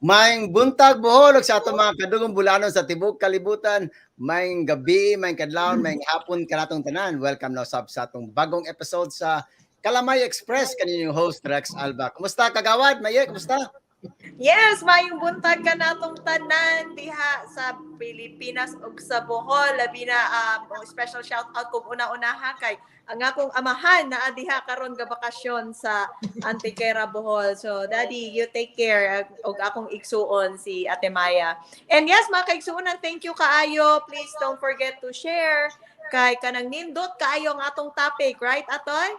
Maayong buntag Bohol ug sa atong mga kadugong bulanon sa tibuok kalibutan. Maayong gabi, maayong kadlawon, maayong hapon kanatong tanan. Welcome na sa atong bagong episode sa Kalamay Express kaninyong host Rex Alba. Kumusta kagawad? Maye, kumusta? Yes, mayong buntag ka natong tanan diha sa Pilipinas ug sa Bohol. Labi na special shout out kung una-unaha kay ang akong amahan na diha karon ga bakasyon sa Antiquera Bohol. So, Daddy, you take care og akong igsuon si Ate Maya. And yes, mga kaigsuonan, thank you kaayo. Please don't forget to share kay kanang nindot kaayo ang atong topic, right, Atoy?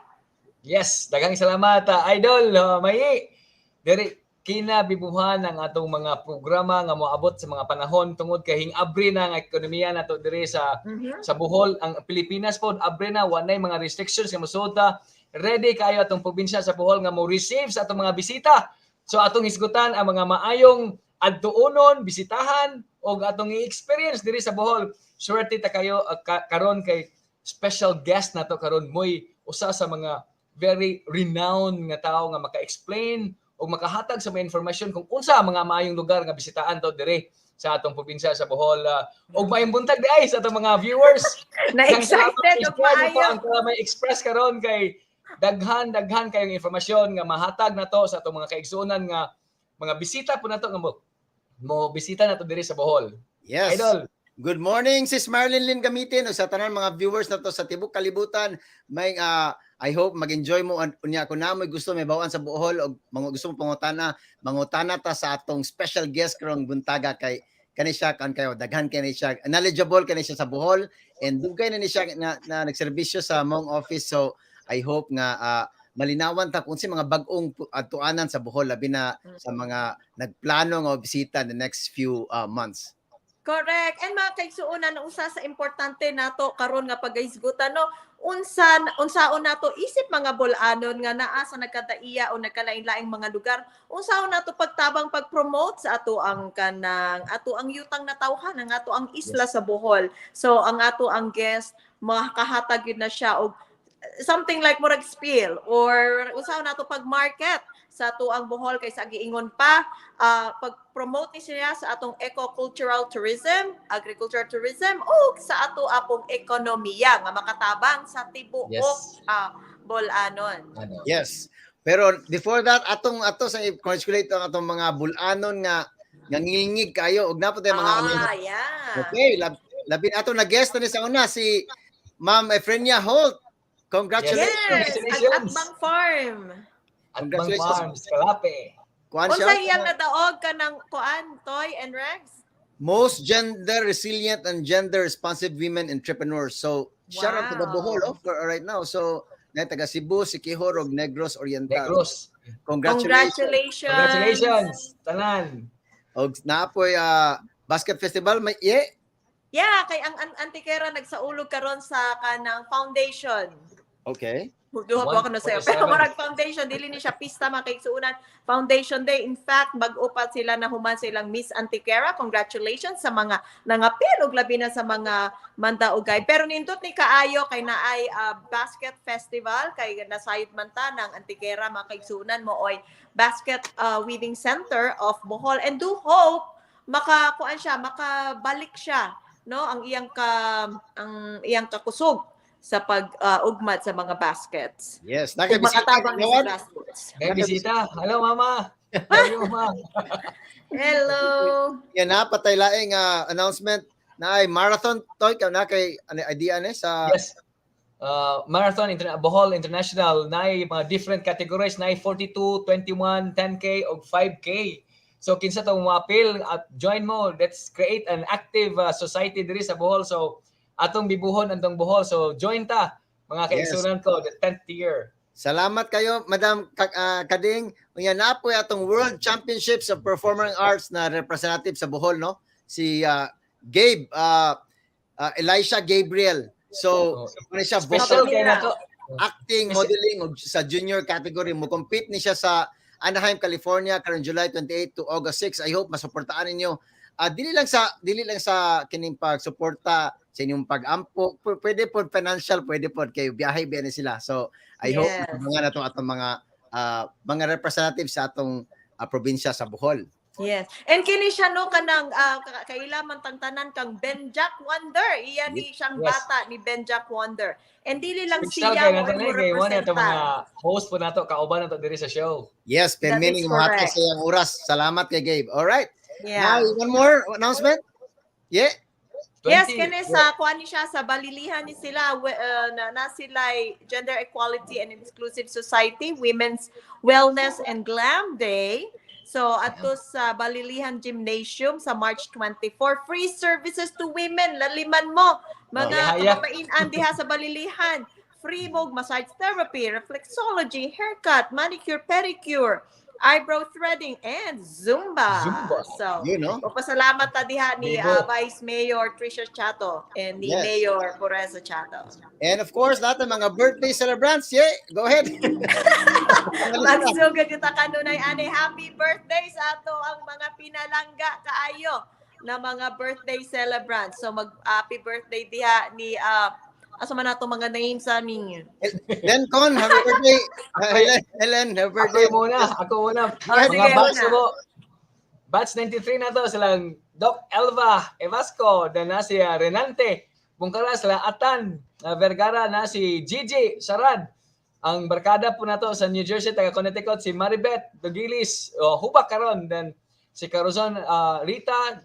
Yes, daghang salamat, Idol. Mayi. Diri kinabibuhan ang atong mga programa nga moabot sa mga panahon tungod kay hing-abri na ang ekonomiya nato diri sa Bohol. Ang Pilipinas pod abri na, wanay mga restrictions nga mosulta. Ready kayo atong probinsya sa Bohol nga mo receive sa atong mga bisita. So atong hisgutan ang mga maayong adtuonon, bisitahan og atong i-experience diri sa Bohol. Swerte ta kayo karon kay special guest nato karon, moy usa sa mga very renowned nga tao nga maka-explain o makahatag sa mga informasyon kung unsa ang mga maayong lugar nga bisitaan to dire sa atong probinsya sa Bohol. Og maayong buntag di ay sa atong mga viewers. Na-excited og maayo ang Kalamay Express karon kay daghan kayong informasyon nga mahatag nato sa atong mga kaigsuonan nga mga bisita po nato nga mo bisita nato dire sa Bohol. Yes. Idol. Good morning, Sis Marilyn Lynn Gamitin o sa tanan mga viewers nato sa tibuok kalibutan. May I hope mag-enjoy mo unya ko na mo gusto may bawaan sa Bohol o mga gusto mo mangutana ta sa atong special guest karong buntaga kay kani siya kan kayo daghan kani siya knowledgeable kani siya sa Bohol and dugay na ni siya na nagserbisyo sa mong office. So I hope nga malinawan ta kung si mga bag-ong adtuanan sa Bohol labi na sa mga nagplano nga bisita in the next few months. Correct. And mga kaigsuonan, usa sa importante nato karon nga paghisgutan no, unsaon nato isip mga bulanon nga naa sa nagkadaiya o nagkalain-laing mga lugar. Unsaon nato pagtabang pag-promote sa ato ang yutang na tawhan, ang ato ang isla sa Bohol. So ang ato ang guest makahatag yun na siya og something like murag spiel or unsaon nato pag-market sa tuang Bohol kay sa giingon pa pag-promote ni siya sa atong eco-cultural tourism, agricultural tourism o sa ato apong ekonomiya nga makatabang sa tibuok bulanon. Yes. Pero before that ato sa congratulate ang atong mga bulanon nga ngingig kayo og napod mga yeah. Okay, labi ato na guest ni sa una si Ma'am Efrenia Holt. Congratulations. Yes, Mabangbang Farm. Congratulations, Kalape. Unsa iyang nadaog ka ng kuan, Toy and Rex? Most gender resilient and gender responsive women entrepreneurs. So, shout out to the Bohol for right now. So, na taga Cebu, Siquijor ug Negros Oriental. Negros. Congratulations. Tanan. Og naapoy basket festival may Yeah, kay ang Antiquera nagsaulog karon sa kanang foundation. Okay. Duha po ako na sa'yo. Pero marag foundation, dili ni siya pista mga kaigsuunan. Foundation Day. In fact, mag-upat sila na human silang Miss Antiquera. Congratulations sa mga nangapil og labi na sa mga mandaugay. Pero nindot ni kaayo kay naay basket festival kay nasayod man ta ng Antiquera mga kaigsuunan mo oy Basket Weaving Center of Bohol. And do hope makabalik siya, no, ang iyang kakusog sa pag-ugmat sa mga baskets. Yes, makatabang sa grassroots. Bisita. Hello, Mama. Hello, Mama. Hello. Yan na, patay laing announcement na ay marathon toy ka na kay idea ni sa Yes. Marathon Bohol International na mga different categories na 42, 21, 10K o 5K. So kinsa tong moapil at join mo, let's create an active society diri sa Bohol. So atong bibuhon andong Bohol. So join ta mga kaigsunan ko the 10th year. Salamat kayo Madam Kading. Unya na po atong World Championships of Performing Arts na representative sa Bohol, no? Si Gabe Elisha Gabriel. So ano siya special kay nato acting, modeling og sa junior category mo compete ni siya sa Anaheim, California karon July 28 to August 6. I hope masuportahan ninyo. Dili lang sa kining pagsuporta sa inyong pag-ampo, pwede po financial, pwede po kayo biyahe sila. So I hope mga na atong mga representatives sa atong probinsya sa Bohol. Yes. And kini siya no kanang kailaman tang tanan kang Benjack Wonder. Iyan ni siyang Yes. bata ni Benjack Wonder. And dili lang Special siya kay mo nato mo kay one ato mga representa. host po nato kauban nato diri sa show. Yes, That meaning is mo hato correct. sa iyang oras. Salamat kay Gabe. All right. Now, Yeah. one more announcement. Yeah. Yes, 20 kani sa kuan ni siya sa balilihan ni sila na sila Gender Equality and Inclusive Society Women's Wellness and Glam Day. So ato sa Balilihan Gymnasium sa March 24, free services to women. Laliman mo mga Yaya. kababaian diha sa Balilihan. Free mog massage therapy, reflexology, haircut, manicure, pedicure, eyebrow threading, and Zumba. Zumba. So, You know. pasalamat ta diha ni Bibo. Vice Mayor Tricia Chato and ni Yes. Mayor Pureza Chato. And of course, lahat ng mga birthday celebrants, yeah, go ahead. Magsugod kita kanunay ani happy birthday sa ato ang mga pinalangga kaayo na mga birthday celebrants. So mag happy birthday diha ni asa man nato mga names sa ninyo. Then, Con, happy birthday. Helen, happy birthday. Ako muna. Oh, sige, Mga batch una. ko. Batch 93 na to silang Doc Elva Evasco, then na si Renante Bungkara, sila Atan Vergara, na si Gigi Sarad. Ang barkada po na to sa New Jersey, taga Connecticut, si Maribeth Dogilis, hubak karon, then si Carozon Rita,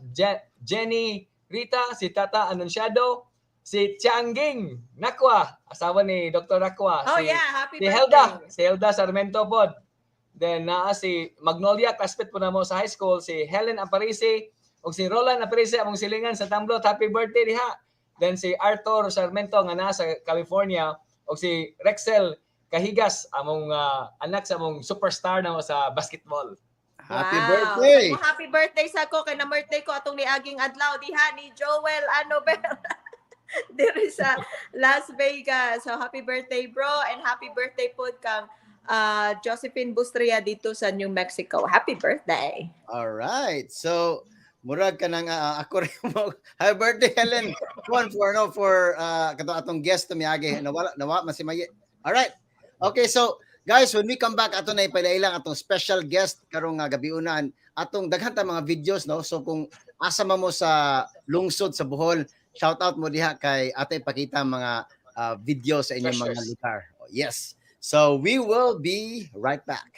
Jenny Rita, si Tata Anunciado, si Tiangging Nakwa, asawa ni Dr. Nakwa, Oh si, yeah, happy si birthday. Helda Sarmento pod. Then naa si Magnolia, classmate po na mo sa high school, si Helen Aparisi, o si Roland Aparisi, among silingan sa Tamblot, happy birthday diha. Then si Arthur Sarmento nga nasa California, o si Rexel Kahigas, among anak sa among superstar na mo sa basketball. Happy Wow. birthday. So, happy birthday sa ko kay na birthday ko atong niaging adlaw diha ni Joel Anobel. Diri sa Las Vegas. So happy birthday bro, and happy birthday po kang Josephine Bustria dito sa New Mexico. Happy birthday. All right. So, murag ka nang ako rin mo. Happy birthday, Helen. One for kato atong guest to miagi. Nawa man si Maye. All right. Okay, so guys, when we come back, ato na ipalailang atong special guest karong gabiunan, atong daghan ta mga videos, no? So kung asa mo sa lungsod sa Bohol, shout out mo diha kay ate ipakita mga video sa inyong mga Treasures. lugar. Yes. So we will be right back.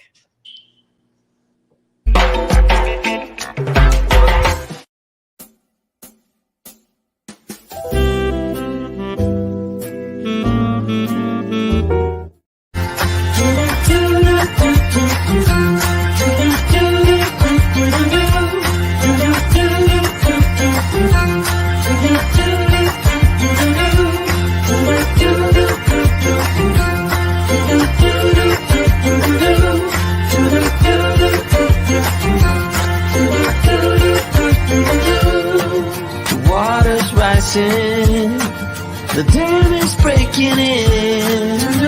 The water's rising, the dam is breaking in.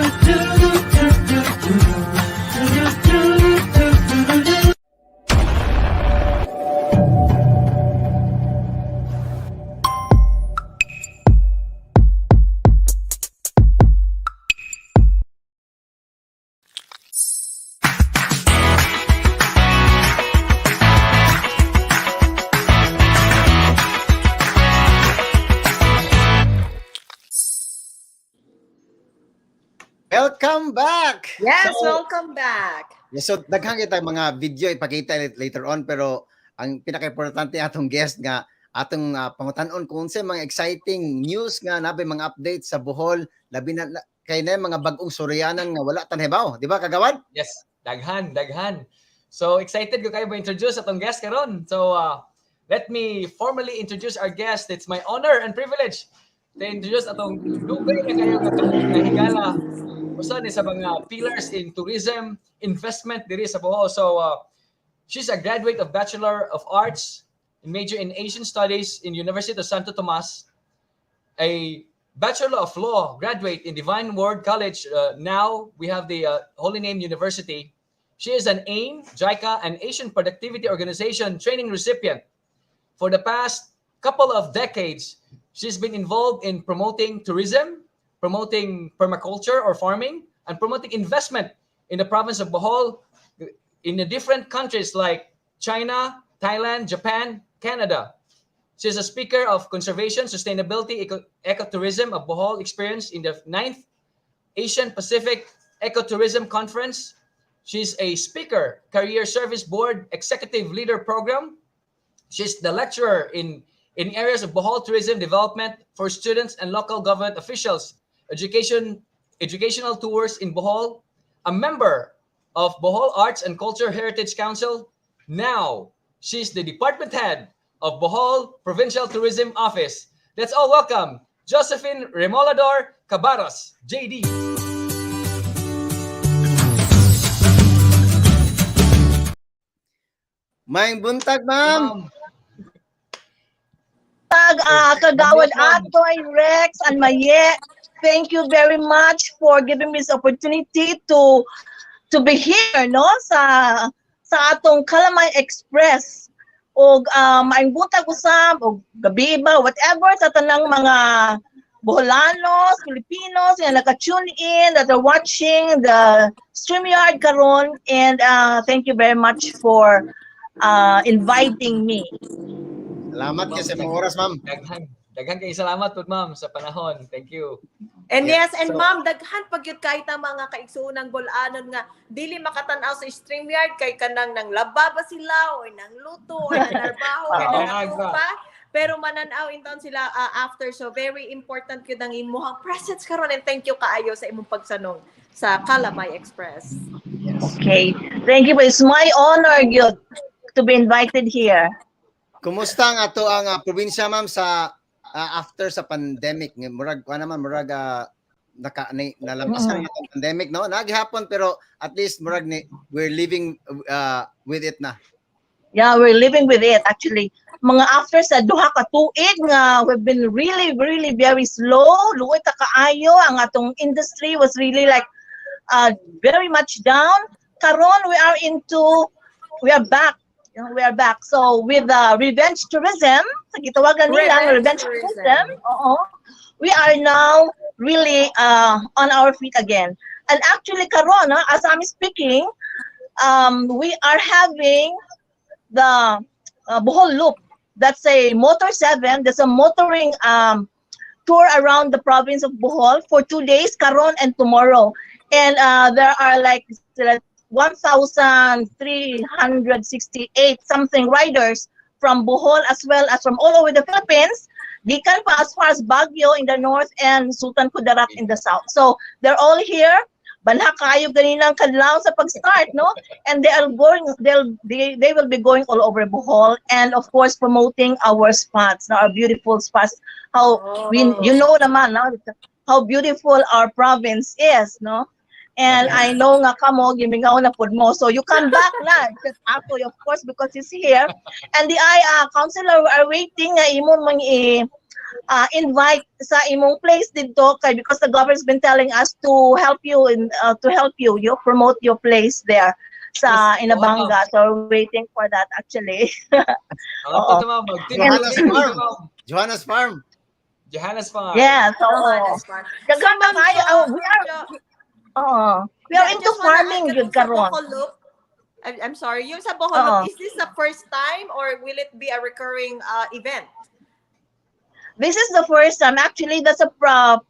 Welcome back. Yes, So, welcome back. yes, so daghang kita mga video ipakita later on, pero ang pinaka-importante atong guest nga atong pangutan-on kung sa mga exciting news nga nabe mga updates sa Bohol, labi na kay na mga bag-ong Suryanan nga wala tanhibaw, di ba kagawad? Yes, daghan. So excited ko kayo ma-introduce atong guest karon. So let me formally introduce our guest. It's my honor and privilege to introduce atong dugay na kayo nga higala. Usa ni sa mga pillars in tourism investment diri sa Bohol. So she's a graduate of Bachelor of Arts and major in Asian Studies in University of Santo Tomas, a Bachelor of Law graduate in Divine Word College. Now we have the Holy Name University. She is an AIM, JICA, and Asian Productivity Organization training recipient. For the past couple of decades, she's been involved in promoting tourism, promoting permaculture or farming, and promoting investment in the province of Bohol in the different countries like China, Thailand, Japan, Canada. She's a speaker of conservation, sustainability, ecotourism of Bohol experience in the 9th Asian Pacific Ecotourism Conference. She's a speaker, Career Service Board Executive Leader Program. She's the lecturer in areas of Bohol tourism development for students and local government officials, educational tours in Bohol, a member of Bohol Arts and Culture Heritage Council. Now, she's the department head of Bohol Provincial Tourism Office. Let's all welcome Josephine Remolador Cabaros, JD. Maayong buntag, ma'am. Kagawad Atoy, Rex, and Maye, thank you very much for giving me this opportunity to be here, no, sa atong Kalamay Xpress. O maayong buntag usab o gabi ba, whatever, sa tanang mga Boholanos, Filipinos na naka-tune in, that are watching the StreamYard karon, and thank you very much for inviting me. Salamat kayo sa mga oras, ma'am. Daghan kayo salamat po, ma'am, sa panahon. Thank you. And Yeah, yes, and so- ma'am, daghan pag yun kahit ang mga kaigsuunang bulanon nga dili makatanaw sa StreamYard kay kanang nang laba ba sila o nang luto o nang narbaho o nang upa. Pero mananaw inton sila after. So very important yun ang imuhang presence karon, and thank you kaayo sa imong pagsanong sa Kalamay Xpress. Okay, thank you. It's my honor, yun, to be invited here. Kumusta ang ato ang probinsya, ma'am, sa after sa pandemic? Murag nalampasan na itong pandemic, no? Naghihapon, pero at least murag we're living with it na. Yeah, we're living with it actually. Mga after sa duha ka tuig nga we've been really very slow. Luoy ta kaayo, ang atong industry was really like very much down. Karon we are back. We are back. So with revenge tourism, sa gitawagan nila revenge tourism, we are now really on our feet again. And actually karon, as I'm speaking, we are having the Bohol Loop. That's a Motor 7. There's a motoring tour around the province of Bohol for 2 days, karon and tomorrow. And there are like 1,368 something riders from Bohol as well as from all over the Philippines. Gikan pa as far as Baguio in the north and Sultan Kudarat in the south. So they're all here. Banha kayo ganinang kadlaw sa pag-start, no? And they will be going all over Bohol, and of course promoting our spots, our beautiful spots. You know naman, no? How beautiful our province is, no? And I know nga kamo gimingaw na pud mo, so you come back na. Just ako, of course, because he's here. And the councilor are waiting nga imong invite sa imong place dito kay, because the government's been telling us to help you you promote your place there sa Inabanga. So we're waiting for that actually. Johannes Farm. Yeah, so we are into farming good karon. I'm sorry, yung sa Bohol Loop, is this the first time or will it be a recurring event? This is the first time. Actually, that's a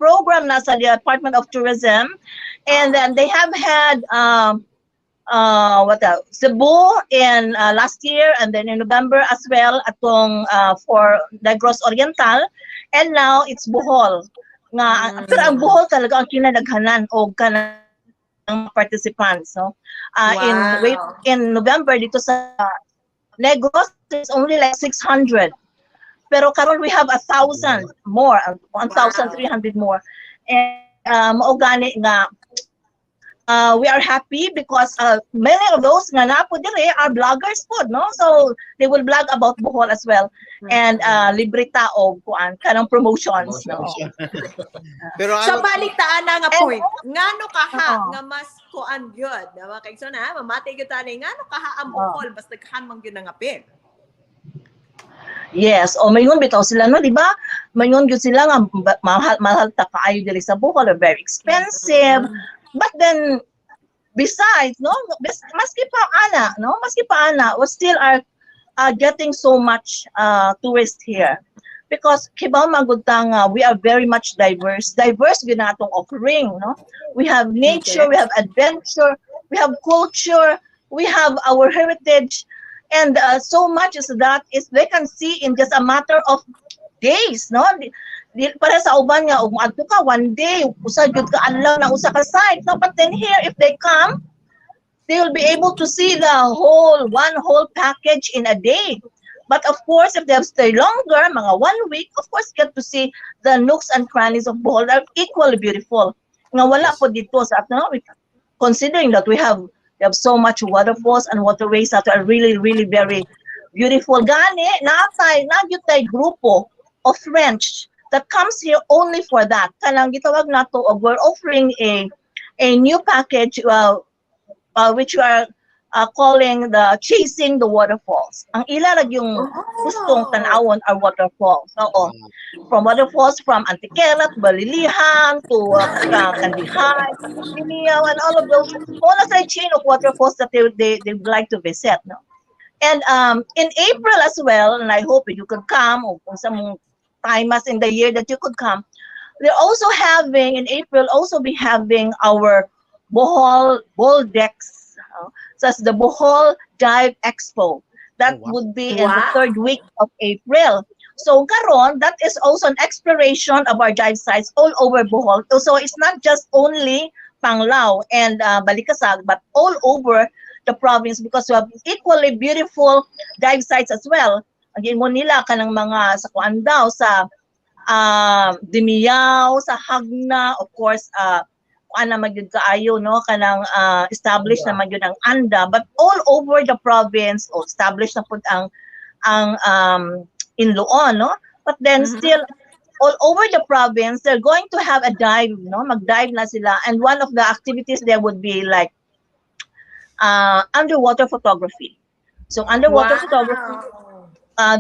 program na sa Department of Tourism, and then they have had Cebu in last year, and then in November as well atong for Negros Oriental, and now it's Bohol. Nga pero ang Bohol talaga ang kinadaghanan og kanang participants, no? In November dito sa Negros, it's only like 600. Pero karon we have 1,000 more, 1,300 more. And maugani nga we are happy because many of those nga napo dire are bloggers po, no? So they will blog about Bohol as well, and libreta og kuan kanang promotions, no? Pero sa baliktaan na nga point, ngano kaha nga mas kuan gyud, diba? Kay so na mamati gyud tani ngano kaha ang Bohol basta daghan man gyud nga apil. Yes, mayon bitaw sila, no, di ba? Mayon gyud sila nga mahal ta kaayo diri sa Bohol, very expensive. But then besides, no, maski pa ana, we still are getting so much tourists here. Because kibaw magutang we are very much diverse. Diverse gyud na atong offering, no? We have nature, we have adventure, we have culture, we have our heritage, and so much is that is they can see in just a matter of days, no? Para sa uban nga adto ka one day, usa gyud ka adlaw na usa ka site, no? But then here, if they come, they will be able to see the one whole package in a day. But of course, if they have stay longer, mga 1 week, of course, get to see the nooks and crannies of Bohol are equally beautiful. Nga wala po dito sa atin, no? Considering that we have so much waterfalls and waterways that are really, really very beautiful. Gani, nagyutay grupo of French that comes here only for that. Kanang gitawag nato, we're offering a new package which we are calling the Chasing the Waterfalls. Ang ilarag yung gustong tanawon are waterfalls. Oo. From waterfalls from Antiquera to Balilihan to Kandihay, Timiyaw, and all of those. All of the chain of waterfalls that they would like to visit. No? And in April as well, and I hope you could come, or kung sa mong time in the year that you could come, they're also having, in April, also be having our Bohol decks. So it's the Bohol Dive Expo. That would be in the 3rd week of April. So karon, that is also an exploration of our dive sites all over Bohol. So it's not just only Panglao and Balikasag, but all over the province because we have equally beautiful dive sites as well. Again, mo nila kanang mga sa kuan daw sa Dimiyaw, sa Hagna, of course, ana magyud kaayo no kanang established na magyud ang ANDA, but all over the province established na pud ang Inloon, no? But then still all over the province they're going to have a dive, no? Mag-dive na sila, and one of the activities there would be like underwater photography. So underwater photography,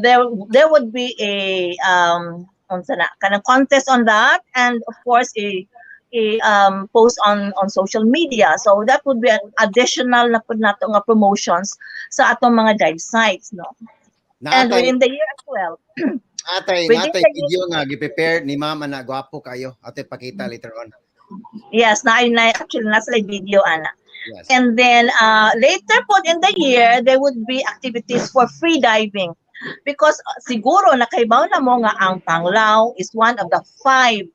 there would be a kanang contest on that, and of course a post on social media. So that would be an additional na pud nato nga promotions sa atong mga dive sites, no? And within the year as well. Atay video nga gi-prepare ni Ma'am na gwapo kayo. Atay pakita later on. Yes, actually nasa video ana. Yes. And then later po in the year there would be activities for free diving. Because siguro nakaibaw na mo nga ang Panglao is one of the 5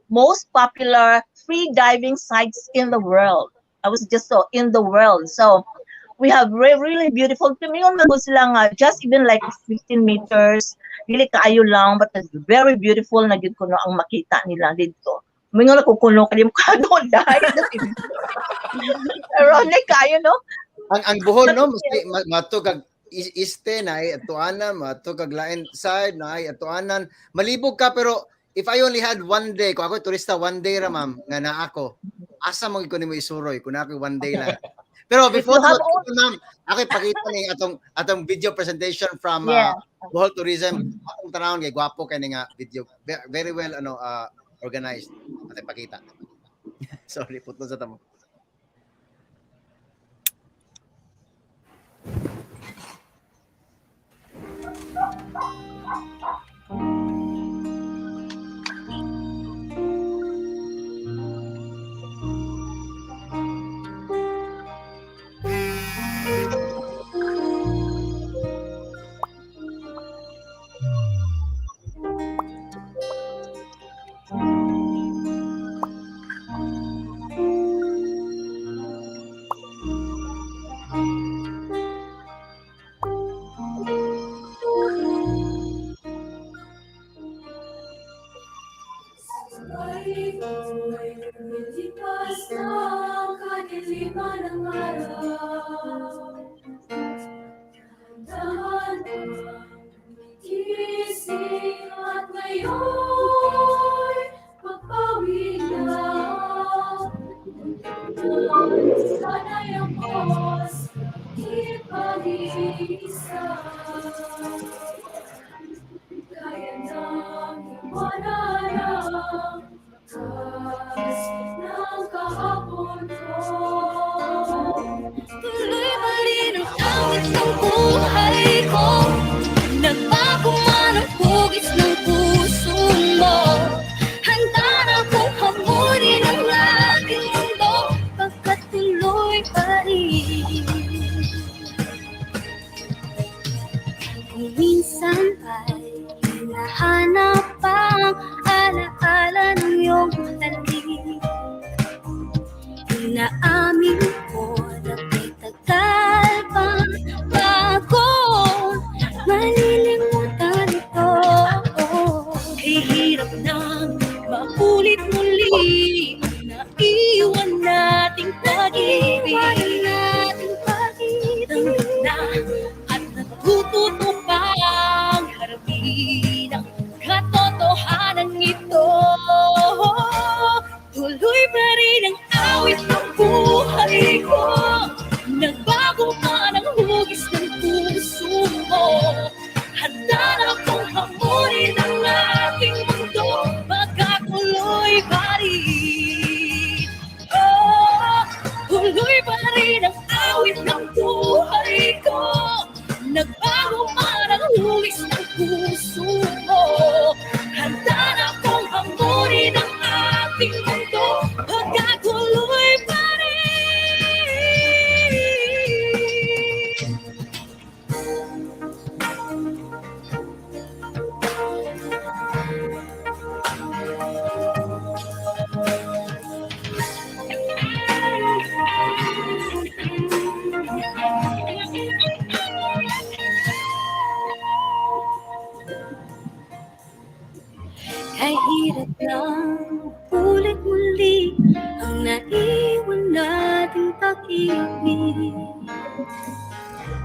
most popular free diving sites in the world. I was just so in the world. So we have really beautiful. Tumingon na sila nga just even like 15 meters. Dili kaayo lang, but very beautiful na gyud kuno ang makita nila dito. Mingon na kukuno kali mo kadon dahil. Ironic kayo, no? Ang Bohol, no, matugag iste na ay atuanan, matugag lain side na ay atuanan. Malibog ka pero if I only had 1 day, kung ako turista 1 day ra ma'am, nga na ako, asa mo ko nimo isuroy kung ako 1 day lang. Pero before ma'am, ako ipakita ni atong video presentation from Bohol Tourism. Akong tanawon kay gwapo kay nga video. Very well organized. At ipakita. Sorry, putlo sa tamo. Tuloy malinaw ang buhay ko.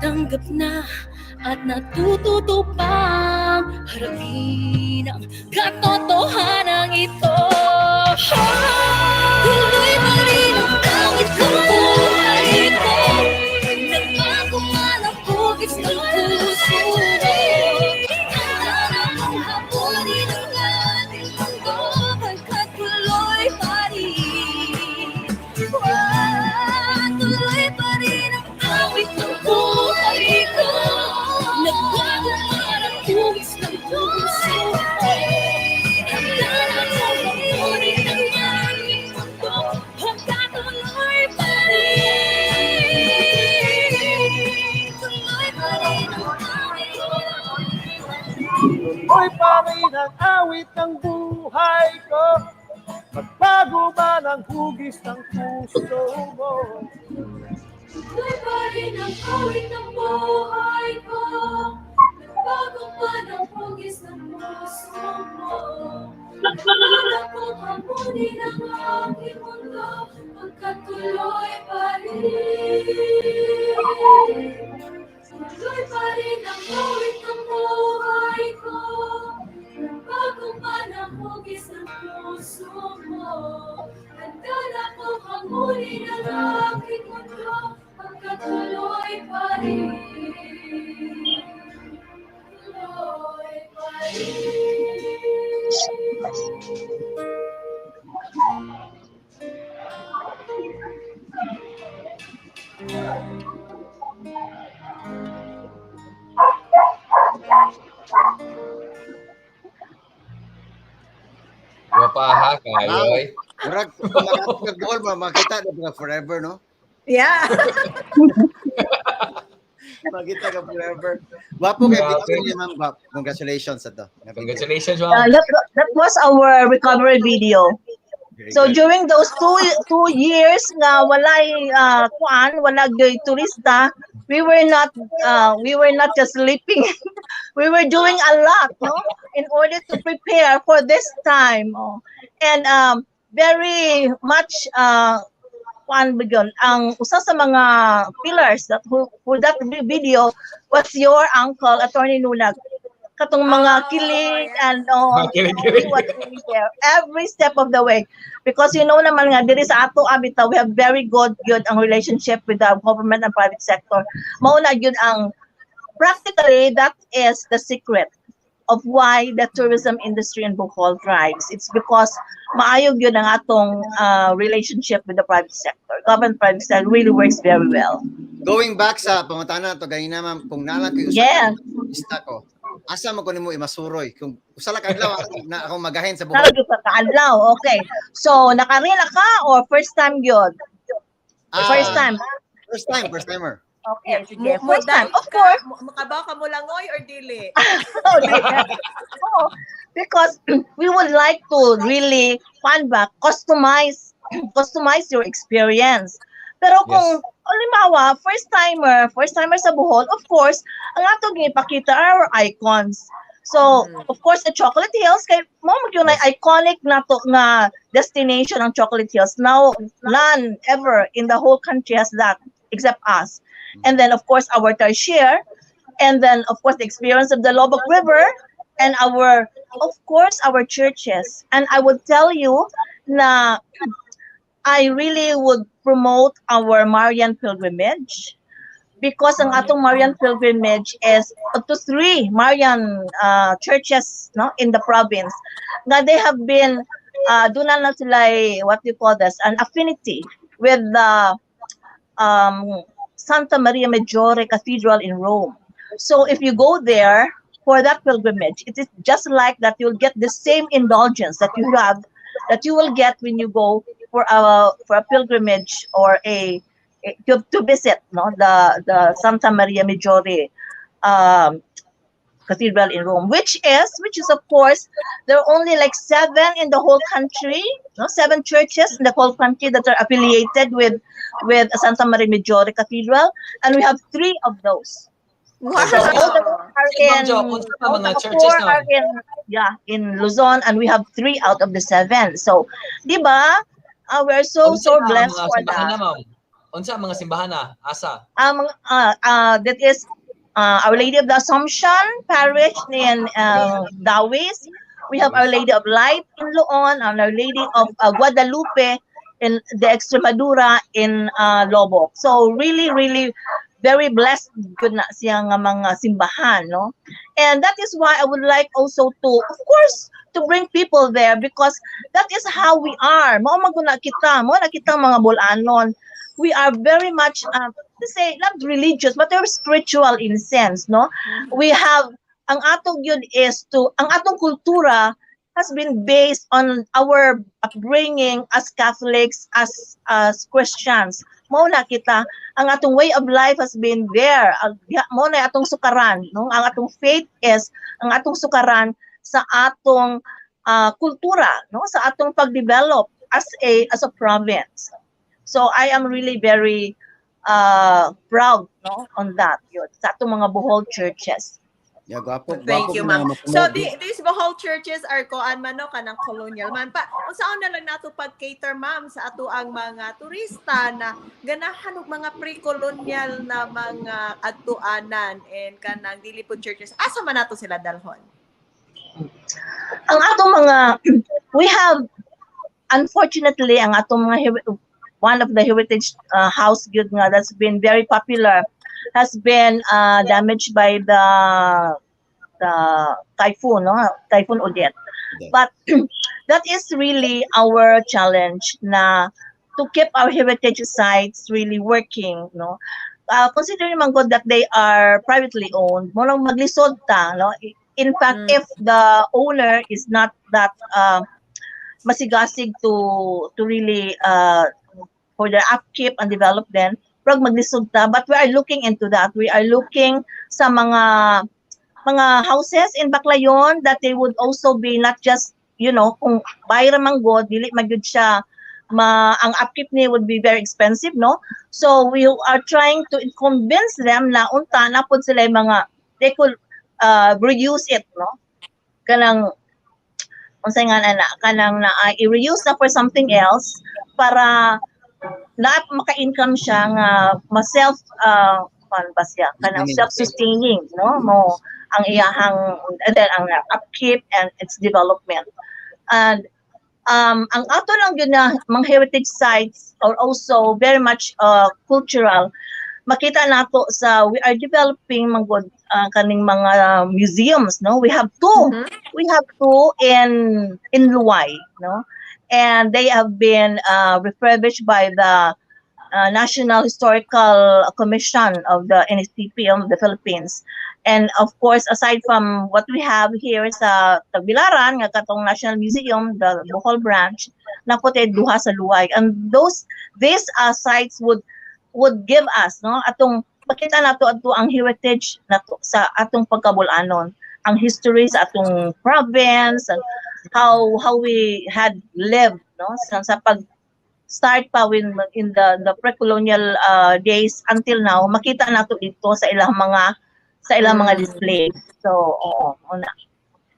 Tanggap na at natututupang harapin ang katotohanan ito. Tuloy pa rin ang awit ng buhay ko. Nagbago man ang hugis ng puso mo. Handa na kong hapunin ang ating mundo, pagkat tuloy pa rin. Tuloy pa rin ang awit ng buhay ko. Nagbago man ang hugis ng puso mo. Handa na kong hapunin ang ating mundo, pagkat tuloy pa rin. Tuloy pa rin ang awit ko. Tuloy pa rin ang awit ng buhay ko. Magbago man ang hugis ng puso mo. Tuloy pa rin ang awit ng buhay ko. Nagbago man ang hugis ng puso mo. Wala kong hamunin ang aking mundo, pagkat tuloy pa rin. Tuloy pa rin ang awit ng buhay ko. Nagbago man ang hugis ng puso mo. Handa na kong hamunin ang aking mundo, pagkat tuloy pa rin. Tuloy pa rin. Wapaha kayoy. Murag kung makatag Bohol, makita na forever, no? Yeah. Makita ka forever. Wapo kay Victoria, ma'am. Congratulations sa to. Congratulations, ma'am. That was our recovery video. Very So good. during those two years nga walay wala gyoy turista, we were not just sleeping. We were doing a lot, no, in order to prepare for this time. Oh. And very much ang usa sa mga pillars that who that video was your uncle, Attorney Nunag. Katong mga kilig and Kilig-kilig. what we there every step of the way, because you know naman nga diri sa ato abitaw we have very good ang relationship with the government and private sector. Mao na gyud ang practically that is the secret of why the tourism industry in Bohol thrives. It's because maayo gyud ang atong relationship with the private sector. Government private sector really works very well. Going back sa pangutana to ganina, ma'am, kung nalang kayo Yeah. lista ko, asa mo ko nimo imasuroy kung usala ka adlaw na ako magahin sa Bohol. Nalagyo ka kaadlaw. Okay. So nakarela ka or first time gyud? First time. First timer. Okay, sige. First time. Of course. Makabaw ka mo langoy or dili? Oh, because we would like to really customize your experience. Pero kung halimbawa, first timer sa Bohol, of course, ang ato ipakita are our icons. So, of course, the Chocolate Hills, kay mo yung iconic na to na destination ng Chocolate Hills. Now, none ever in the whole country has that except us. And then, of course, our tertiary, and then, of course, the experience of the Lobok River, and our churches. And I would tell you na I really would promote our Marian pilgrimage, because ang atong Marian pilgrimage is up to 3 Marian churches, no, in the province. Nga they have been doon na sila what you call this, an affinity with the Santa Maria Maggiore Cathedral in Rome. So if you go there for that pilgrimage, it is just like that you'll get the same indulgence that you will get when you go for a pilgrimage or to visit, no, the Santa Maria Maggiore Cathedral in Rome, which is of course there are only like 7 in the whole country, no, 7 churches in the whole country that are affiliated with Santa Maria Maggiore Cathedral, and we have 3 of those. Wow. So all the four are in Luzon, and we have 3 out of the 7. So, di ba? We're so blessed for that. unsa mga simbahan na asa? That is Our Lady of the Assumption Parish in Dawis. We have Our Lady of Light in Loon, and Our Lady of Guadalupe in the Extremadura in Lobo. So really, really very blessed good na siya nga mga simbahan, no? And that is why I would like also to, of course, to bring people there because that is how we are. Mao maguna kita, mo na kita mga Bulanon. We are very much to say not religious but very spiritual in sense, no? We have ang atong yun is to ang atong kultura has been based on our upbringing as Catholics, as Christians. Mao na kita, ang atong way of life has been there. Mao na atong sukaran, no? Ang atong faith is ang atong sukaran sa atong kultura, no? Sa atong pagdevelop as a province. So I am really very proud, no, on that yun sa atong mga Bohol churches. Yeah, gwapo. Thank Gwapo you, na ma'am. mapuno. So these Bohol churches are koan man no kanang colonial man pa. Unsaon na lang nato pag-cater ma'am sa ato ang mga turista na ganahan og mga pre-colonial na mga adtuanan and kanang dili pud churches. Asa man nato sila dalhon? Ang atong mga we have unfortunately ang atong mga one of the heritage house good nga that's been very popular has been damaged by the typhoon, no? Typhoon Odette. But that is really our challenge na to keep our heritage sites really working, no? Considering man God that they are privately owned, mo lang maglisod ta, no? In fact, if the owner is not that masigasig to really for their upkeep and development, prag maglisod ta. But we are looking into that. We are looking sa mga houses in Baclayon that they would also be not just, you know, kung bayra man God, dili magyud siya ang upkeep niya would be very expensive, no? So we are trying to convince them na unta na pud sila mga they could reuse it, no? Kanang unsay nga na kanang na i-reuse na for something else para na maka-income siya nga ma-self ba siya kanang self-sustaining, no? Mo ang iyahang then ang upkeep and its development. And ang ato lang yun na mga heritage sites are also very much cultural. Makita nato sa we are developing mga kaning mga museums, no? We have two. We have two in Luwai, no? And they have been refurbished by the National Historical Commission of the NSTP of the Philippines. And of course, aside from what we have here sa Tagbilaran, nga katong National Museum, the Bohol branch, napote duha sa Luwai. And these sites would give us, no, atong makita nato ato ang heritage nato sa atong pagkabulanon, ang history sa atong province, and how we had lived, no, sa pag start pa in the pre-colonial days until now. Makita nato dito sa ilang mga display. So una.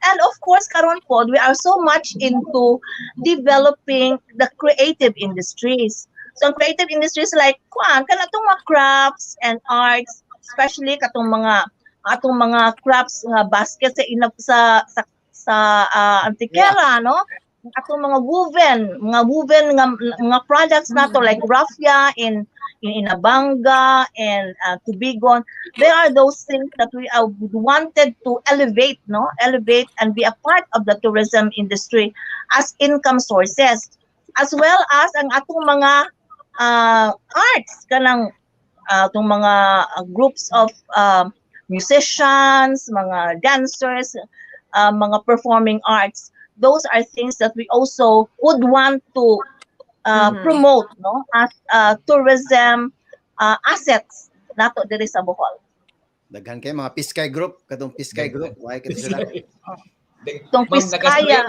And of course karon po we are so much into developing the creative industries. So ang creative industries like kanatong mga crafts and arts, especially katong atong mga crafts basket sa antikera, no? Atong mga woven nga products nato like raffia in Mabanga and Tubigon. There are those things that we wanted to elevate and be a part of the tourism industry as income sources, as well as ang atong mga arts kanang itong mga groups of musicians, mga dancers, mga performing arts. Those are things that we also would want to promote, no, as tourism assets nato diri sa Bohol. Daghan kay mga Piskay group, katong Piskay group, why kay sila. Itong Piskaya.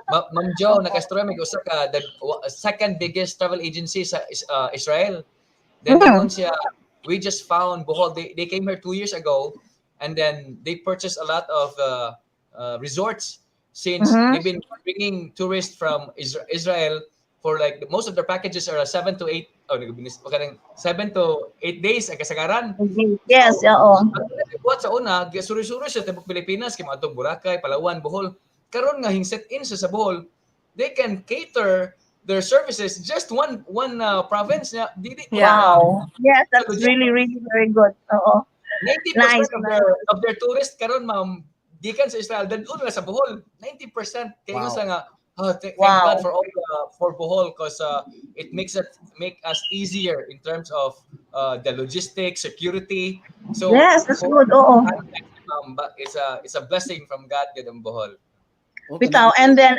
Ma'am Jo, nakastorya usa ka the second biggest travel agency sa Israel. Then we just found Bohol. They came here 2 years ago, and then they purchased a lot of resorts since they've been bringing tourists from Israel for like most of their packages are 7 to 8 7 to 8 days ang kasagaran. Yes, oo. Buhat sa una, suri-suri sa tibok Pilipinas, kay maadtong Boracay, Palawan, Bohol. Karon nga hingset in sa Bohol, they can cater their services just one province niya. Wow. Yes, that's really, really very good. Oo. 90% Nice. of their tourists karon ma'am gikan sa Israel dadun nga sa Bohol. 90% kay Wow. sa nga thank Wow. God for all for Bohol because it make us easier in terms of the logistics, security. So Yes, that's good. Oo. but it's a blessing from God gid ang Bohol. Bitaw. And then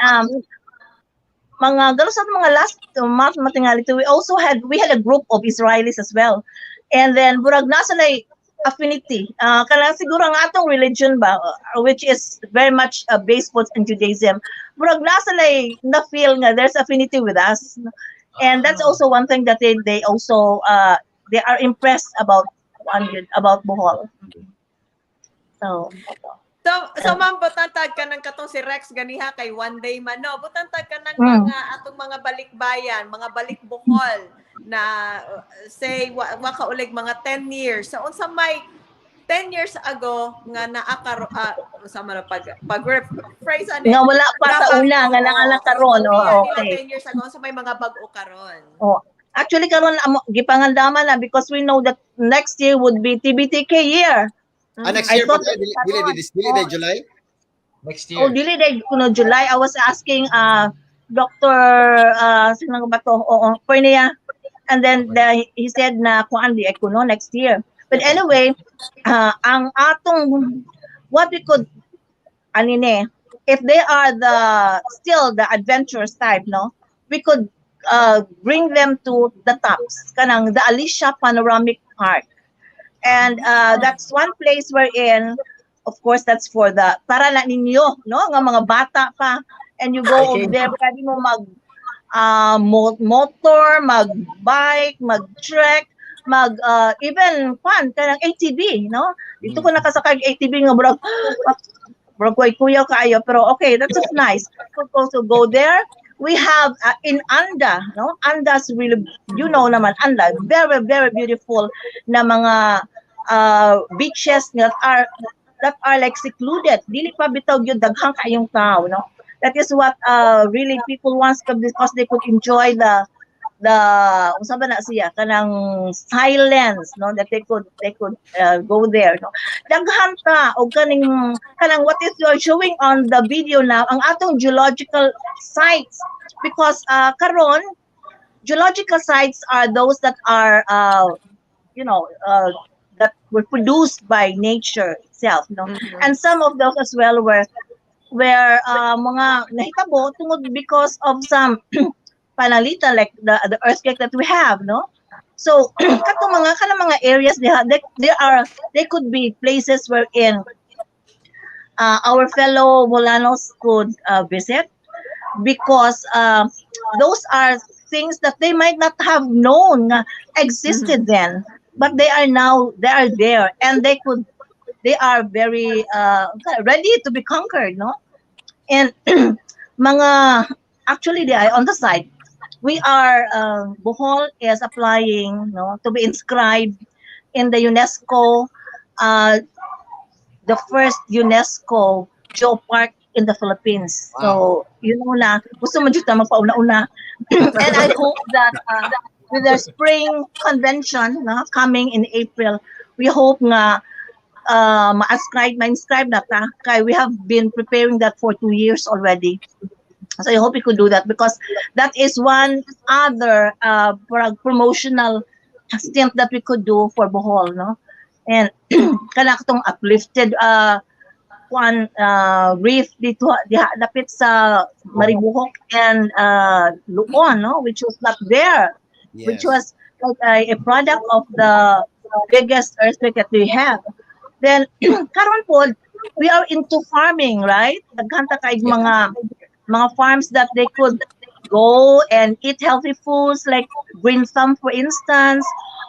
mga galos sa mga last month matingali we also had a group of Israelis as well. And then burag nasa lay affinity. Kanang siguro ang atong religion ba which is very much based in Judaism. Burag nasa lay na feel nga there's affinity with us. And that's also one thing that they also they are impressed about Bohol. So ma'am, butantag ka ng katong si Rex ganiha kay one day man, no? Butantag ka ng mga atong mga balikbayan, mga balik Bohol na say wa kaulig mga 10 years. So unsa may 10 years ago nga naakaro sa man phrase ani Nga wala pa sa una nga nangala karon. Okay. 10 years ago sa may mga bag-o karon. Oh. Actually karon gipangandaman na because we know that next year would be TBTK year. Next I year pa thought dili July? Next year. Oh, dili day kuno July. I was asking Dr. Sino ba to? Oo, Cornea. And then he said na kuan di kuno next year. But anyway, ang atong what we could anine if they are still the adventurous type, no? We could bring them to the tops kanang the Alicia Panoramic Park. And that's one place wherein, of course, that's for para na ninyo, no? Nga mga bata pa. And you go over there, pwede mo motor, mag-bike, mag-trek, even kanang ATV, no? Dito ko nakasakay ATV nga bro kuya kayo, pero okay, that's just nice. We also go there. We have in Anda, no? Anda's really, you know naman, Anda, very, very beautiful na mga beaches that are like secluded. Dili pa bitaw gyud daghang kayong tao, no? That is what really people want because they could enjoy the unsa ba na siya kanang silence, no? That they could go there, no? Daghan ta og kanang what is you're showing on the video now ang atong geological sites because karon geological sites are those that are that were produced by nature itself, no? And some of those as well were mga nahitabo tungod because of some panalita like the earthquake that we have, no? So katong mga areas they could be places wherein our fellow Molanos could visit because those are things that they might not have known existed then, but they are there and they are very ready to be conquered, no? And actually on the side we are Bohol is applying, no, to be inscribed in the UNESCO the first UNESCO geopark in the Philippines. Wow. So you know na gusto mo jud ta magpauna-una. And I hope that with the spring convention coming in April, we hope nga ma-inscribe na ta kay we have been preparing that for 2 years already. So I hope we could do that because that is one other promotional stint that we could do for Bohol, no? And kana katong uplifted reef dito dapit sa Maribuhok and Luon, no, which was not there. Yes. Which was like a product of the biggest earthquake that we have. Then karon po we are into farming, right? Daghan ta kay mga farms that they could go and eat healthy foods like green thumb, for instance,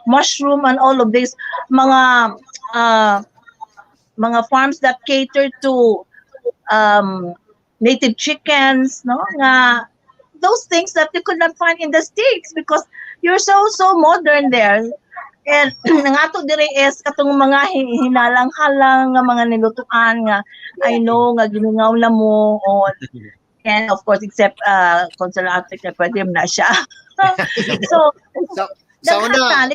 mushroom and all of these mga farms that cater to native chickens, no, nga those things that you could not find in the States because you're so modern there. And ang ato dire is katong mga hinalang-halang nga mga nilutuan nga I know nga giningaw na mo on. And of course, except consular article, pwede na siya. So, Sa una,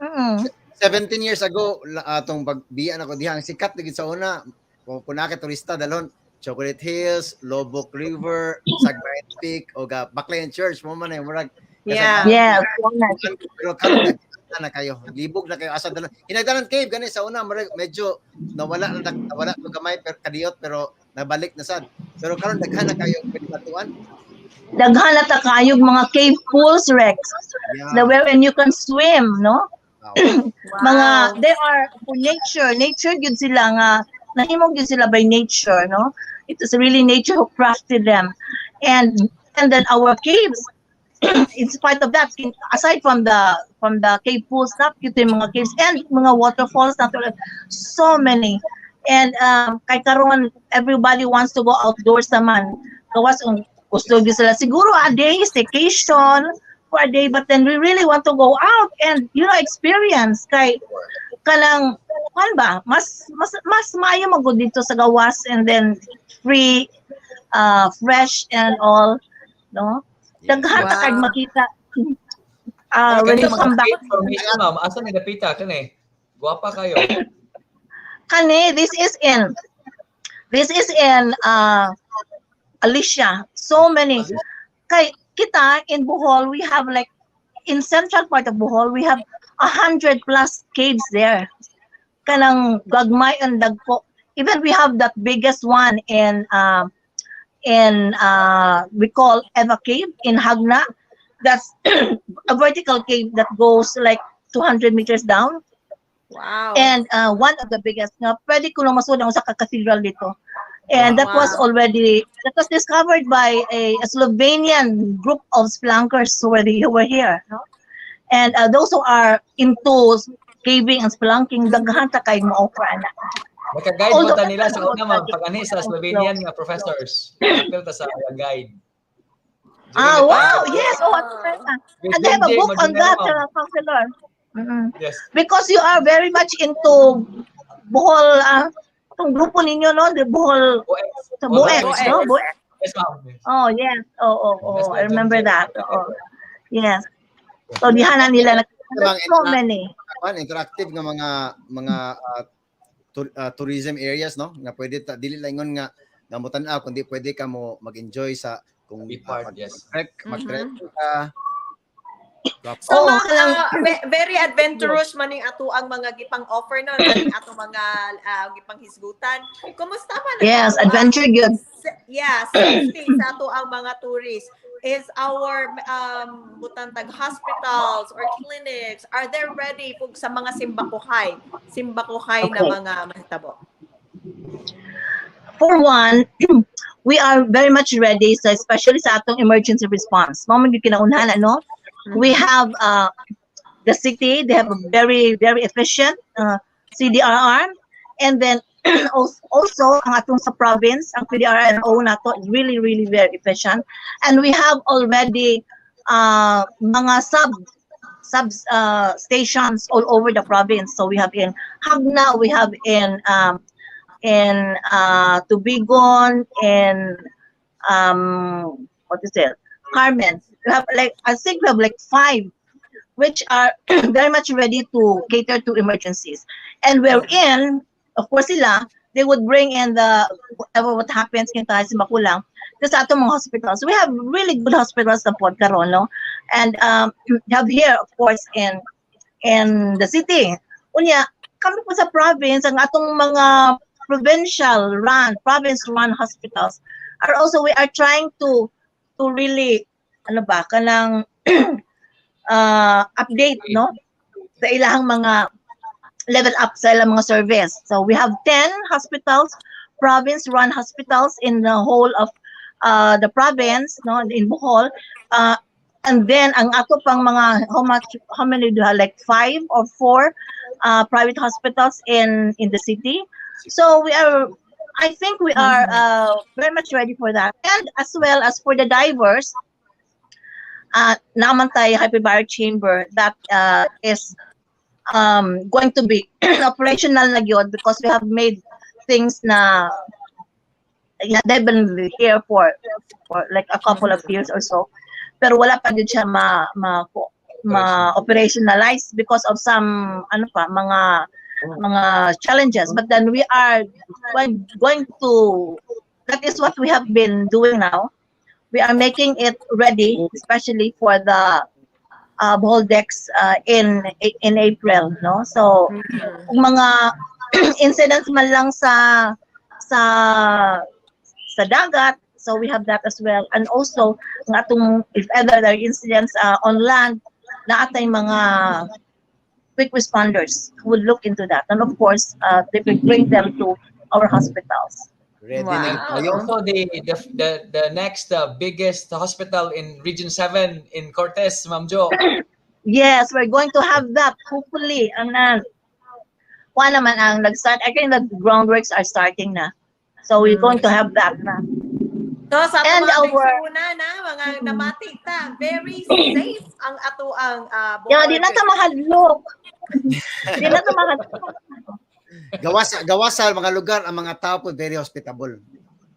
mm 17 years ago, atong pagbiyan ako diha, ang sikat na gid sa una, kung punake turista dalon, Chocolate Hills, Lobok River, Sagbayan Peak, o Baclayan Church, mo man ay murag. Yeah. yes, Pero karon na kayo, libog na kayo asa dalon. Hinagdanan cave gani sa una, murag medyo nawala na gamay pero kadiyot pero nabalik na sad. Pero karon daghan na kayo pwede matuan. daghan na ta kayog mga cave pools, Rex, Yeah. wherein you can swim, no? Wow. Mga they are for nature gyud sila nga nahimog gyud sila by nature, no? It is really nature who crafted them. And then our caves, in spite of that, aside from the cave pools, not cute yung mga caves and mga waterfalls, not so many. And kay karon everybody wants to go outdoors naman. Gawas gusto gyud sila siguro a day staycation for a day, but then we really want to go out and experience kay kanang ba mas maayo magud dito sa gawas and then free fresh and all, no? Daghan ta kay makita when you come back. Information, ma'am. Asa ni dapita kani? Guwapa kayo. Kani this is in Alicia. So many kay kita in Bohol, we have like in central part of Bohol, we have 100 plus caves there. Kanang gagmay and dagko. Even we have that biggest one in we call Eva Cave in Hagna. That's a vertical cave that goes like 200 meters down. Wow. And one of the biggest nga pwede ko lang masud sa cathedral dito. And that was discovered by a Slovenian group of spelunkers who were here, no? And those who are into caving and spelunking, daghan ta kay mo-offer na. Maka-guide mo ta nila sa una, ma'am, pag-ani sa Slovenian nga professors. Apil ta sa guide. Wow, yes. And they have a book on that, counselor. Yes. Because you are very much into Bohol, itong grupo ninyo, no? The Bohol, the Boex, no? Boex. Yes, ma'am. Oh, yes. Oh. Yes, I remember that. ma'am. Yes. So, dihan na nila. Namang So many. interactive nga mga tourism areas, no? Nga pwede dili lang ingon nga namutan-aw kundi pwede ka mo mag-enjoy sa kung Be part, yes. mag-trek ka. So very adventurous man ning ato ang mga gipang offer no ning ato mga gipang hisgutan. Kumusta man? Yes, adventure good. Yeah, safety sa ato ang mga tourists. Is our butantag hospitals or clinics, are they ready pug sa mga simbakuhay na mga mahitabo? For one, we are very much ready, so especially sa atong emergency response. Mao man gyud kinaunhan, no? We have the city, they have a very, very efficient CDRR, and then also ang atong sa province, ang PDRNO nato is really, really very efficient. And we have already mga sub stations all over the province. So we have in Hagna, we have in Tubigon, in what is it? Carmen. We have I think we have 5 which are very much ready to cater to emergencies. And we're in, of course sila, they would bring in whatever what happens kinta sa makulang sa atong mga hospitals. We have really good hospitals na pod karon, no? And have here of course in the city. Unya kami po sa province ang atong mga province run hospitals are also, we are trying to really kanang update, no, sa ilahang mga level up sa ilang mga service. So we have 10 hospitals, province run hospitals in the whole of the province, no, in Bohol, and then ang ato pang mga how many do you have, like 5 or 4 private hospitals in the city. So we are I think we are very much ready for that. And as well as for the divers, naman tayo hyperbaric chamber that is going to be operational na yun because we have made things na they've been here for like a couple of years or so. Pero wala pa din siya operationalize because of some mga challenges. But then we are going to, that is what we have been doing now. We are making it ready, especially for the Bohol decks in April, no? So kung mga incidents man lang sa dagat, so we have that as well. And also if ever there are incidents on land, na atay mga quick responders who will look into that, and of course they will bring them to our hospitals. Ready Wow. na tayo. Also, the next biggest hospital in Region 7 in Cortez, Ma'am Jo. Yes, we're going to have that hopefully. And kuha naman ang nag-start. I think the groundworks are starting na. So we're going to have that na. So sa And mga our- nagsuna na, mga namati ta, very safe ang ato ang Yeah, di na ta mahadlok. Di na ta mahadlok. Gawas sa mga lugar ang mga tao po very hospitable.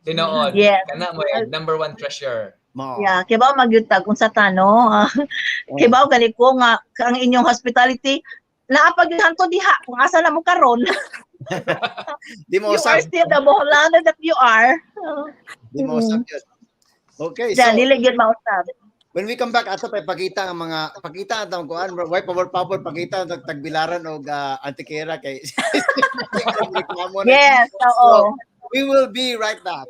Tinood. Yes. Kana mo number 1 treasure. Mao. Yeah, kibaw magyutag kung sa tano. Kibaw gali ko nga ang inyong hospitality naapaghan to diha kung asa na mo karon. Di mo You are usab. still the Boholano that you are. Di mo usab yun. Okay, so Diyan, dili gyud mausab. when we come back ato pa pakita ang mga pakita ang kuan why power pakita ang tagbilaran og antikera kay reklamo na. Yes, oo. We will be right back.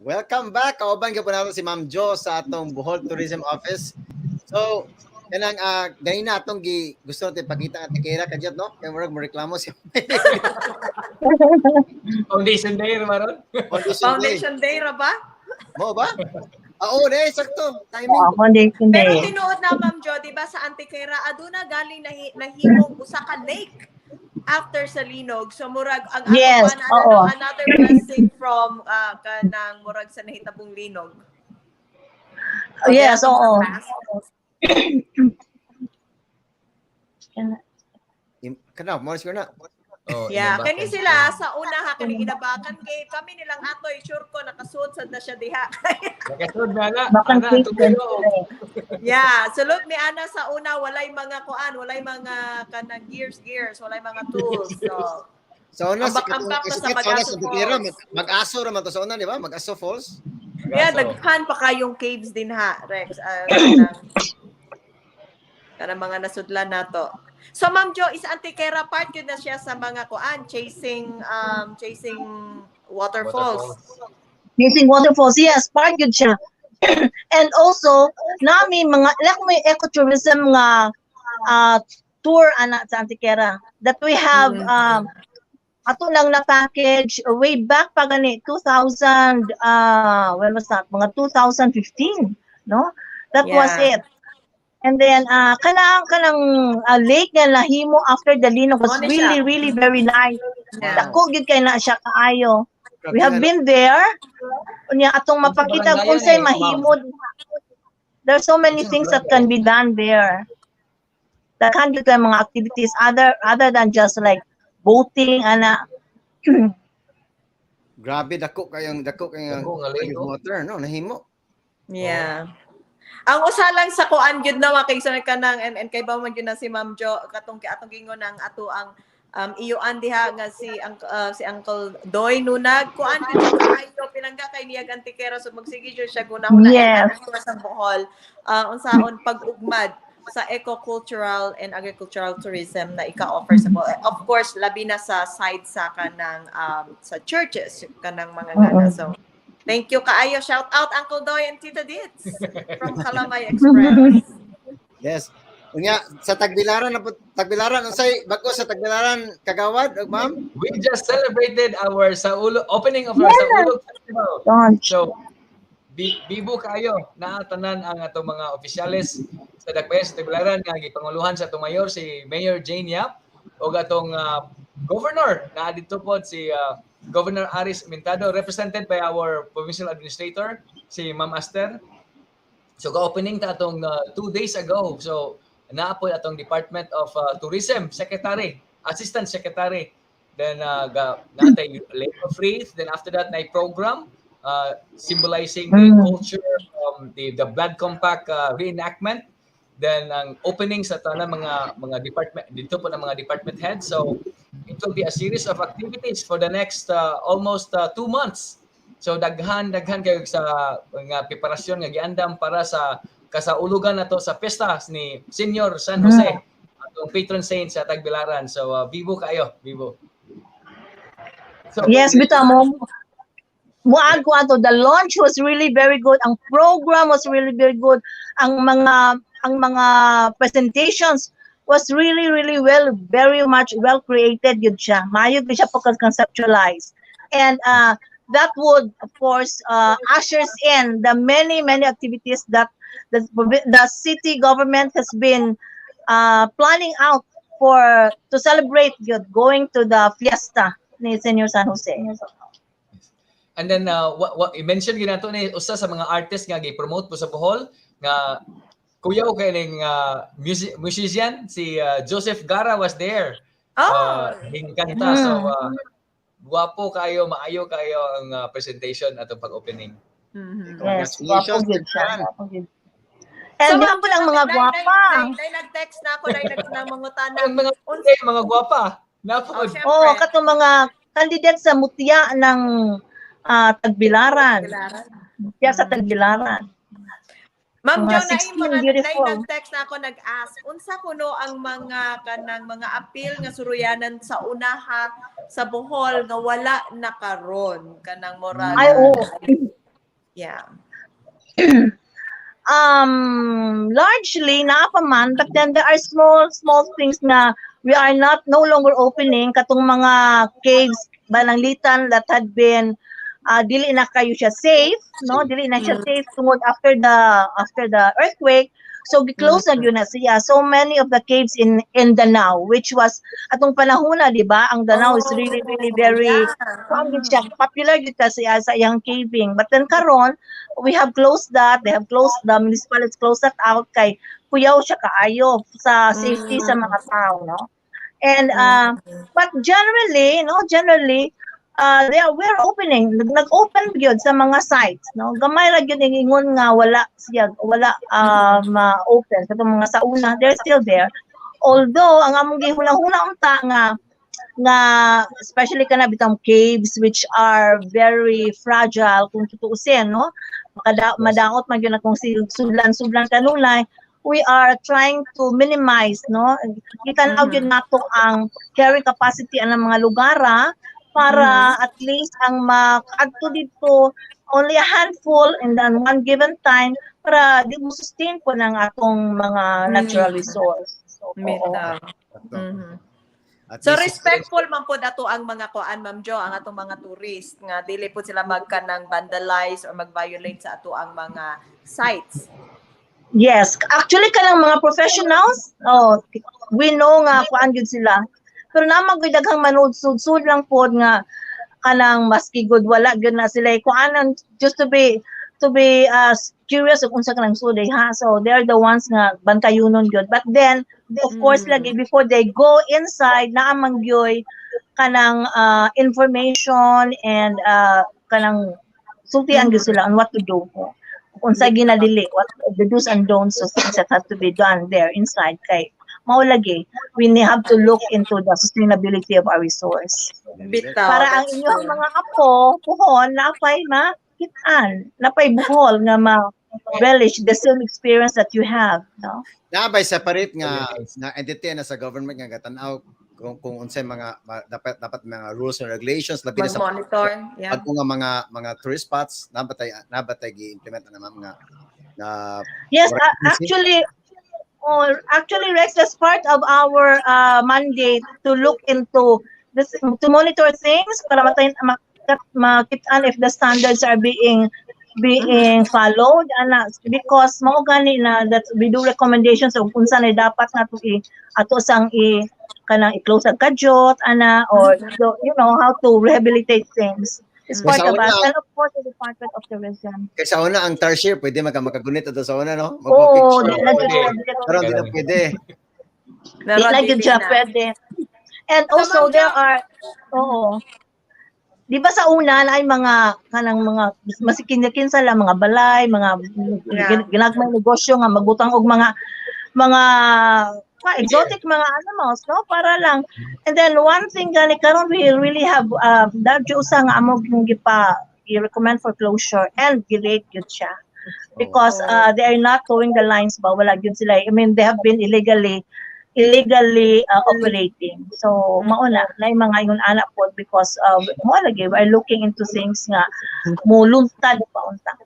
Welcome back. Kauban ka po natin si Ma'am Jo sa atong Bohol Tourism Office. So, kanang ganina atong gusto natin pakita ang tikera kadyat no? Kaya murag mo reklamo siya. Foundation Day maron. Foundation Day ra ba? Mo ba? Oo, sakto. Timing. Foundation Pero Day. tinuod na Ma'am Jo, di ba sa Antiquera aduna galing nahimong usa ka lake after sa linog. So murag ang Yes, oo. another blessing from kanang murag sa nahitabong linog. Yes, oo. Kana, mo na. Oh, Yeah, inabakan kani sila sa una ha kani inabakan kay kami nilang atoy sure ko nakasuot sad na siya diha. Nakasud na na. Bakang Ana, Christian. tukuyo. Yeah, sulod ni ana sa una walay mga kuan, walay mga kanang gears, walay mga tools. So Sa una, Ambak-ambak na sa sa Pag-aso tikera, Falls. mag-aso raman to sa una, di ba? Mag-aso Falls. yeah, Kaso. daghan pa kayong caves din ha, Rex. Kanang mga nasudlan nato. So Ma'am Jo, is Antiquera part yun na siya sa mga kuan, chasing waterfalls. Using waterfalls, yes, part yun siya. And also, nami mga, like may ecotourism nga tour ana sa Antiquera that we have ato lang na package way back pa gani 2000 when was that, mga 2015, no, that was Yeah. it. And then kanang lake nga nahimo after the linog was Ano siya? really very nice. Yeah. Dako gyud kay na siya kaayo. We have been there. Unya atong Unsa mapakita barangayan kung say eh, ma'am? mahimo. There's so many things that can be done there. That can do mga activities other than just like boating ana. Grabe dako kayang Dako nga lake, oh. water no nahimo. Yeah. Ang usalang sa kuan gyud na kay sa kanang and kay ba man gyud na si Ma'am Jo katong atong gingon ng ato ang iyuan diha nga si Uncle Doy nunag kuan gyud kayo pinangga kay niya antikero so magsige jud siya guna-una Yes. sa Bohol unsaon pag-ugmad sa eco-cultural and agricultural tourism na ika-offer sa Bohol. Of course, labi na sa side sa kanang sa churches kanang mga ngana. So thank you kaayo. Shout out Uncle Doy and Tita Dits from Kalamay Xpress. Yes. Unya sa Tagbilaran unsay bago sa Tagbilaran kagawad ma'am? We just celebrated our opening of our Saulog Festival. So, bibo kayo na tanan ang atong mga opisyales sa Dakbayan sa Tagbilaran nga gipanguluhan sa atong mayor si Mayor Jane Yap o atong governor na dito po si Governor Aris Mintado, represented by our provincial administrator si Ma'am Aster. So ka-opening ta atong 2 days ago. So naapoy atong Department of Tourism Secretary, Assistant Secretary. Then natay Lake of Faith. Then after that na program symbolizing the culture, the Blood Compact reenactment. Then ang opening sa tanang mga department dito po ng mga department heads. So it will be a series of activities for the next almost 2 months. So daghan kayo sa mga preparasyon nga giandam para sa kasaulugan nato sa pesta ni Senior San Jose, atong patron saint sa Tagbilaran. So vivo kayo, vivo. So, Yes, bitaw mo. Muag ko ato, the launch was really very good. Ang program was really very good. Ang mga presentations was really very much well created yun siya. Maayog siya conceptualized. And that would of course ushers in the many activities that the city government has been planning out to celebrate yun, going to the fiesta ni Senior San Jose. And then what i-mention ginato ni usa sa mga artist nga gi-promote po sa Bohol nga kuya ko kaning musician si Joseph Gara was there. Hingkanta. So guwapo kayo, maayo kayo ang presentation atong pag-opening. Yes, guwapo gyud siya. So, And po lang mga gwapa. Nag-text na ako, nagmangutana. Ang mga gwapa. Katong mga candidate sa mutya ng Tagbilaran. Mutya sa Tagbilaran. Ma'am Jo, beautiful. nag-text na ako, nag-ask, unsa kuno ang mga appeal nga suruyanan sa unaha sa Bohol nga wala na karon kanang moral. Ay, oo. Yeah. Largely naapaman, but then there are small things na we are no longer opening, katong mga caves balanglitan that had been dili na kayo siya safe, no? Dili na siya safe tungod after the earthquake. So gi-close na yun na siya. So many of the caves in Danao, which was atong panahon na, di ba? Ang Danao is really very popular gyud siya sa iyang caving. But then karon, we have closed that. They have closed, the municipality closed that out kay kuyaw siya kaayo sa safety sa mga tao, no? And but generally, we're opening, nag-open gyud sa mga sites, no? Gamay ra gyud ingon nga wala ma-open sa mga sauna, they're still there. Although ang among gihulang-hulang unta nga especially kana bitang caves which are very fragile kung tutuusin, no? Madaot man gyud akong sudlan kanulay. We are trying to minimize, no? Kitanaw gyud nato ang carrying capacity ang mga lugara para at least ang makaadto dito only a handful in one given time para di mo sustain po ng atong mga natural resource. So, So respectful man po dato ang mga kuan, Ma'am Jo, ang atong mga tourist nga dili po sila magkanang vandalize or mag-violate sa ato ang mga sites. Yes, actually kanang mga professionals, we know nga kuan gyud sila. Pero naman gyud daghang manood sud lang pod nga kanang maski good wala gyud na sila kuanan just to be curious kung unsa kanang suday ha. So they're the ones nga bantayunon gyud. But then of course lagi before they go inside naa man gyoy kanang information and kanang sultian gyud sila on what to do. Kung sa ginadili, what the do's and don'ts of things that have to be done there inside kay mao lagi we have to look into the sustainability of our resource. Bitaw. Para ang that's inyong true. mga apo, puhon, napay makitaan, napay buhol nga ma-relish the same experience that you have, no? Nabay separate nga Very nice. na entity na sa government nga gatanaw kung unsay mga dapat mga rules and regulations labi na sa Mag-monitor. Yeah. pag nga mga tourist spots nabatay gi-implement na mga na Yes, Correct. actually, Rex, that's part of our mandate to look into this, to monitor things para makitaan if the standards are being followed, because mao gani na that we do recommendations of kung saan ay dapat nato ato sang kanang i-close ang kadyot or you know how to rehabilitate things. It's part of us, and of course the Department of Tourism. kay sa una ang tarsier pwede makagunit ato sa una no Oo, magpa-picture. di na Pwede. Pero di na pwede. Di na gyud siya pwede. And also there are di ba sa una na ay mga kanang mga masikin-kinsa lang mga balay, mga ginagmay negosyo nga magbutang og mga exotic mga animals, no? Para lang. And then one thing gani karon we really have that usa nga amo i-recommend for closure and gilate gyud siya. Because they are not towing the lines ba wala gyud sila. I mean they have been illegally operating. So mauna na yung mga ingon anak po because mo lagi we are looking into things nga muluntad pa unta.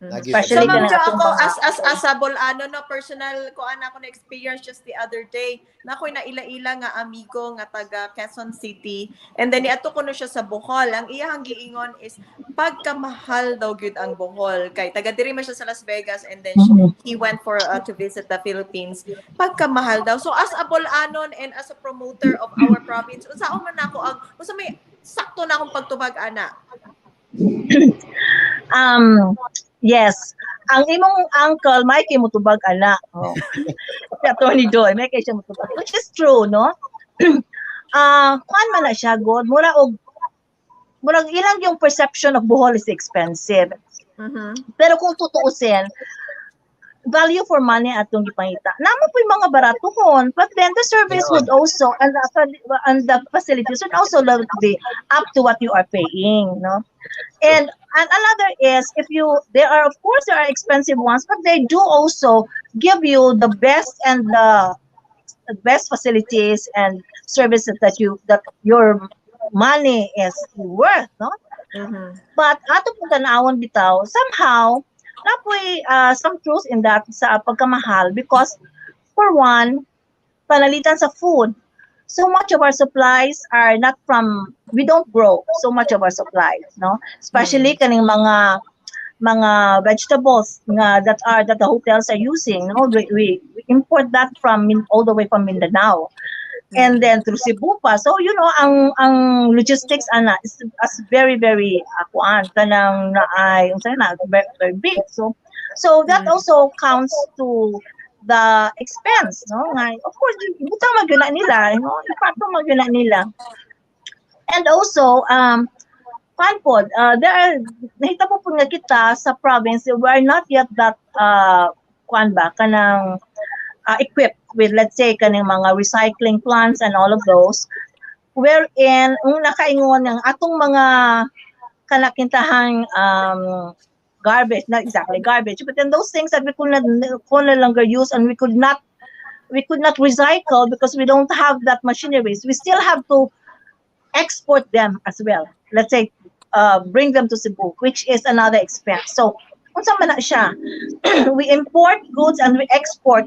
Especially So ma'am Jo, kanang ako atong as a Bolano no personal ko ko na experience just the other day na ako'y naila-ila nga amigo nga taga Quezon City and then niadto ko no siya sa Bohol. Ang iyang giingon is pagkamahal daw gyud ang Bohol kay taga diri man siya sa Las Vegas and then he went for to visit the Philippines. Pagkamahal daw. So as a Bolanon and as a promoter of our province unsaon man nako ang unsa may sakto na akong pagtubag ana. Yes. Ang imong uncle, Mikey mutubag ana. Oh. Attorney Joy, may kay siya mutubag. Which is true, no? Kuan man na siya, God. Murag ilang yung perception of Bohol is expensive. Pero kung tutuusin, value for money atong gipangita. Namo po yung mga baratuhon, but then the service would also, and the facilities would also be up to what you are paying, no? And another is there are expensive ones, but they do also give you the best and the best facilities and services that your money is worth, no? But ato pong tanawon bitaw, somehow napoy some truth in that sa pagkamahal because for one, panalitan sa food. So much of our supplies are not we don't grow so much of our supplies, no? Especially kaning mga vegetables that the hotels are using, no? We import that all the way from Mindanao. And then through Cebu pa. So you know ang logistics is very very kanang very big. So that also counts to the expense, no? Of course, butang magyuna nila, no? Ipatong magyuna nila. And also, there are, nahitabo po nga kita sa province, we are not yet that, kanang equipped with, let's say, kanang mga recycling plants and all of those, wherein, nakaingon ng atong mga kanakintahang garbage, not exactly garbage, but then those things that we could no longer use and we could not recycle because we don't have that machineries. We still have to export them as well. Let's say bring them to Cebu, which is another expense. So, unsa man na siya? We import goods and we export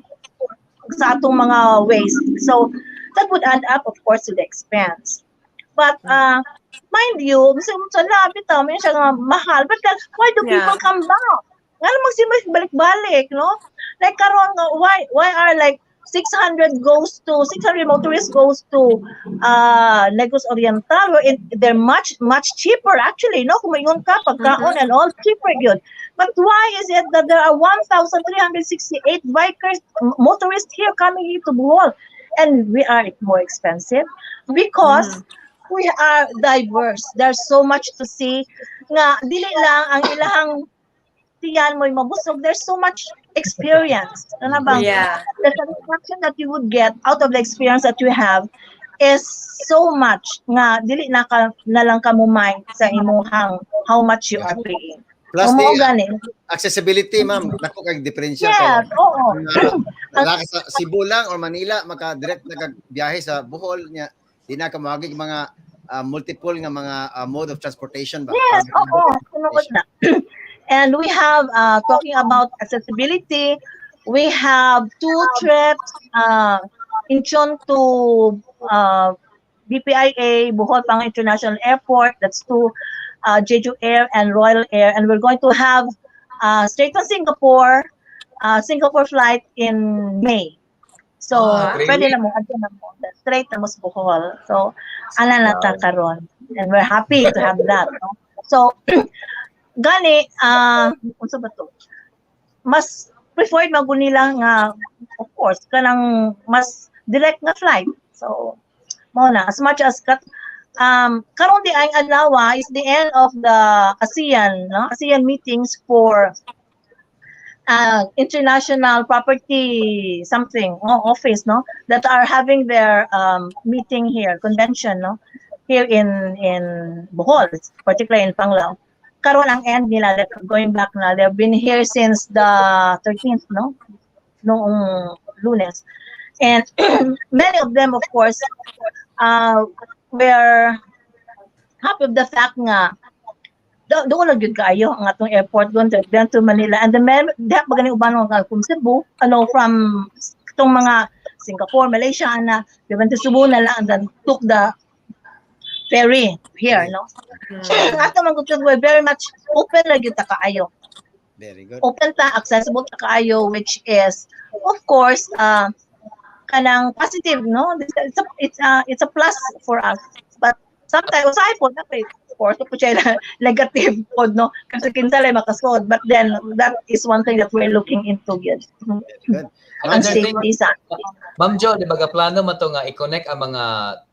sa atong mga waste. So, that would add up, of course, to the expense. But mind you, sa lapit may siya nga mahal. But why do people come back? Nga lang balik-balik, no? Like karon why are like 600 motorists goes to Negros Oriental, where they're much cheaper actually, no? Kung mayon ka, pagkaon and all, cheaper yun. But why is it that there are 1,368 bikers, motorists here coming here to Bohol, and we are more expensive? Because we are diverse. There's so much to see. Nga, dili lang ang ilahang tiyan mo'y mabusog. There's so much experience. Ano bang? Yeah. The satisfaction that you would get out of the experience that you have is so much nga dili na lang ka mo mind sa imuhang how much you are paying. Plus Mo the gani. accessibility, ma'am. Nako kay diferensya Yes, oo. Wala ka sa Cebu lang or Manila, maka-direct nagbiyahe sa Bohol niya. Di na ka mawagig mga multiple nga mga mode of transportation ba? Yes, oo. Sunod na. And we have, talking about accessibility, we have 2 trips, Incheon to BPIA, Bohol Pang International Airport, that's to Jeju Air and Royal Air, and we're going to have straight to Singapore flight in May. So, Really? pwede na mo, straight na mo sa Bohol. So, ana na ta karon. And we're happy to have that. No? So, gani, unsa ba to? Mas preferred nila nga, of course, kanang mas direct na flight. So, mo na, as much as karon di ang adlaw is the end of the ASEAN, no? ASEAN meetings for international property something office, no, that are having their meeting here, convention, no, here in Bohol, particularly in Panglao. Karon ang end nila, they're going back na. They've been here since the 13th, no, noong Lunes, and many of them, of course, were happy with the fact nga doon lang gyud kaayo ang atong airport doon to Manila, and the diha ba gani uban nga from Cebu, from itong mga Singapore, Malaysia na diban to Cebu na lang, and then took the ferry here, no. Ato man gud we're very much open ra gyud ta kaayo. Very good. Open ta, accessible ta kaayo, which is of course kanang positive, no. It's a plus for us, but sometimes usay po na of course po siya negative po, no, kasi kinsa lay makasod, but then that is one thing that we're looking into yun. Good. Ang Another thing, safety sa Ma'am Jo, di ba plano mo to nga i-connect ang mga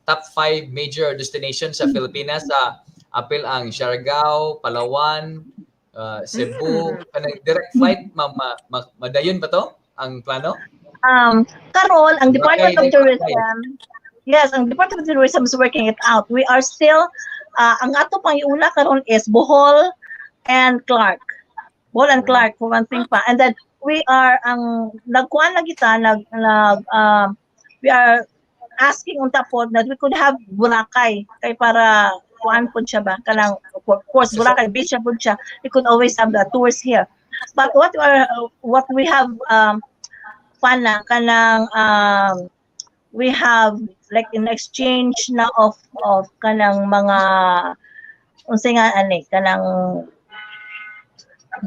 top 5 major destinations sa Pilipinas, sa apil ang Siargao, Palawan, Cebu, kanang direct flight, madayon ba to ang plano? Karon ang Department of Okay, Tourism, yes, ang Department of Tourism is working it out. We are still ang ato pang iuna karon is Bohol and Clark. Bohol and Clark for one thing pa. And then we are nagkuan na kita we are asking unta pod that we could have Boracay kay para kuan pod siya ba kanang, of course Boracay beach pod siya. We could always have the tours here. But what we have kanang we have like in exchange na of kanang mga unsay nga ani kanang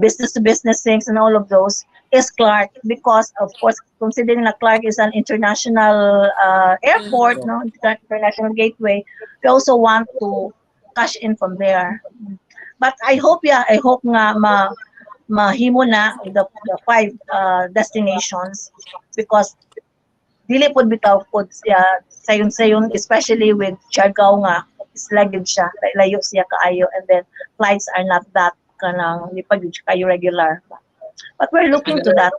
business to business things and all of those is Clark, because of course considering that Clark is an international airport, no, international gateway, we also want to cash in from there. But I hope nga mahimo na the 5 destinations, because dili pod bitaw pod siya sayon, especially with Siargao nga is lagid siya, layo siya kaayo, and then flights are not that kanang di pa gyud kayo regular. But we're looking to that.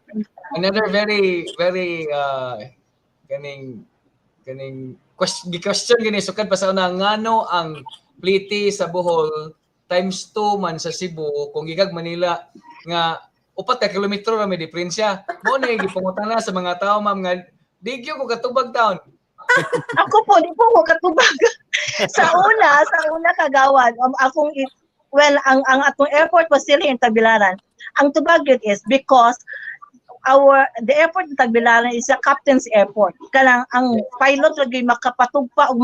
Another very question gani sukad pa sa una, ngano ang pliti sa Bohol times 2 man sa Cebu kung gigag Manila nga 4 kilometro ra may diferensya. Mo na gipangutana sa mga tao, ma'am, nga digyo ko katubag taon. Ako po, di po ko katubag. sa una kagawad, ang atong airport was still in Tagbilaran. Ang tubag yun is because the airport in Tagbilaran is a captain's airport. Kanang ang pilot lagi makapatugpa o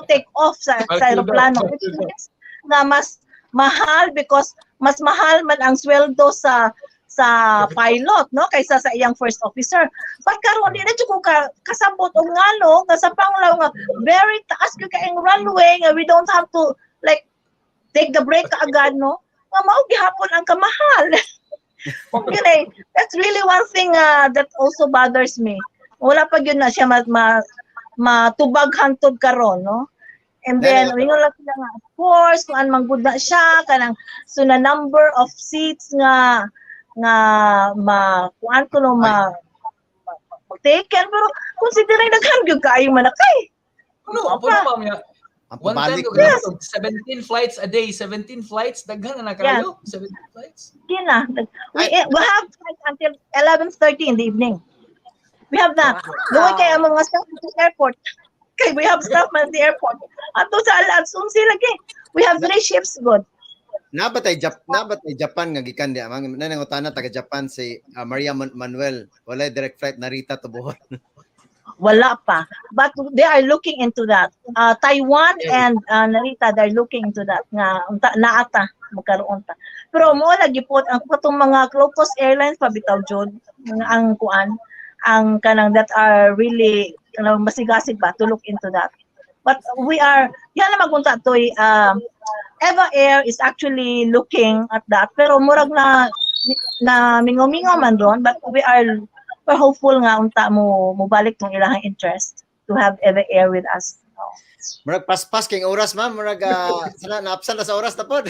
take off sa aeroplano, which means na mas mahal, because mas mahal man ang sweldo sa sa pilot, no, kaysa sa iyang first officer. But karon di na jud ko kasabot og ngalo nga sa panglaw nga very taas gyud kaayong runway nga we don't have to like take the break agad, no, nga mao gihapon ang kamahal. Okay, that's really one thing that also bothers me. Wala pa yun na siya matubag hantod karon, no? And then we lang sila nga, of course, kung anong good na siya, kanang so na number of seats nga kuan ko no taken, pero considering daghan gyud kaayo manakay. Ano, apo na ma'am ya. Ang One time pabalik ko na. 17 flights a day, 17 flights, daghan na kayo. 17 flights. Kina. We have flight until 11:30 in the evening. We have that. Doon kaya mga staff sa airport. Okay, we have staff at the airport. Ato sa alas 11 lagi. We have 3 shifts good. Nabatay Japan nga gikan di amang nanangutana taga Japan si Maria Manuel. Wala direct flight narita to Bohol. Wala pa. But they are looking into that. Taiwan and Narita, they're looking into that. Naata, magkaroon ta. Pero mo lagi po, ang katong mga low-cost airlines, pabitaw jud ang kuan, ang kanang that are really masigasig ba to look into that. But we are, yan na magunta to, Eva Air is actually looking at that. Pero murag na mingo-mingo man doon, but we're hopeful nga unta mo balik tong ilahang interest to have Eva Air with us. Murag paspas king oras ma'am, murag sana naapsan na sa oras na pod.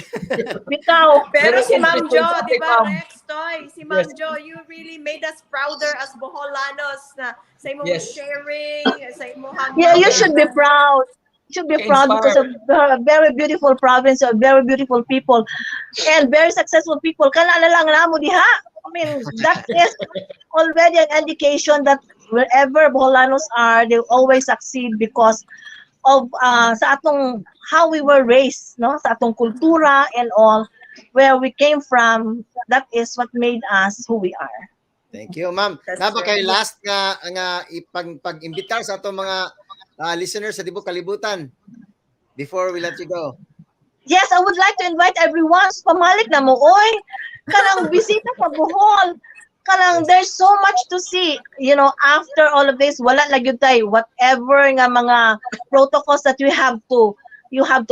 Bitaw. Pero si Ma'am Jo, di ba, Ma'am. Rex Toy, si Ma'am Yes. Jo, you really made us prouder as Boholanos na sa imong Yes. sharing, sa imong Yeah, you should be proud. You should be proud because of the very beautiful province, of very beautiful people, and very successful people. Kana na lang namo diha. I mean, that is already an indication that wherever Boholanos are, they always succeed because of sa atong how we were raised, no, sa atong kultura and all, where we came from. That is what made us who we are. Thank you ma'am. That's Naba kay right. last nga pag-imbitar sa atong mga listeners sa Tibok Kalibutan before we let you go. Yes, I would like to invite everyone sa pamalik na mo, oy, kanang bisita sa Bohol. Kanang there's so much to see. You know, after all of this, wala na gyud tay whatever nga mga protocols that you have to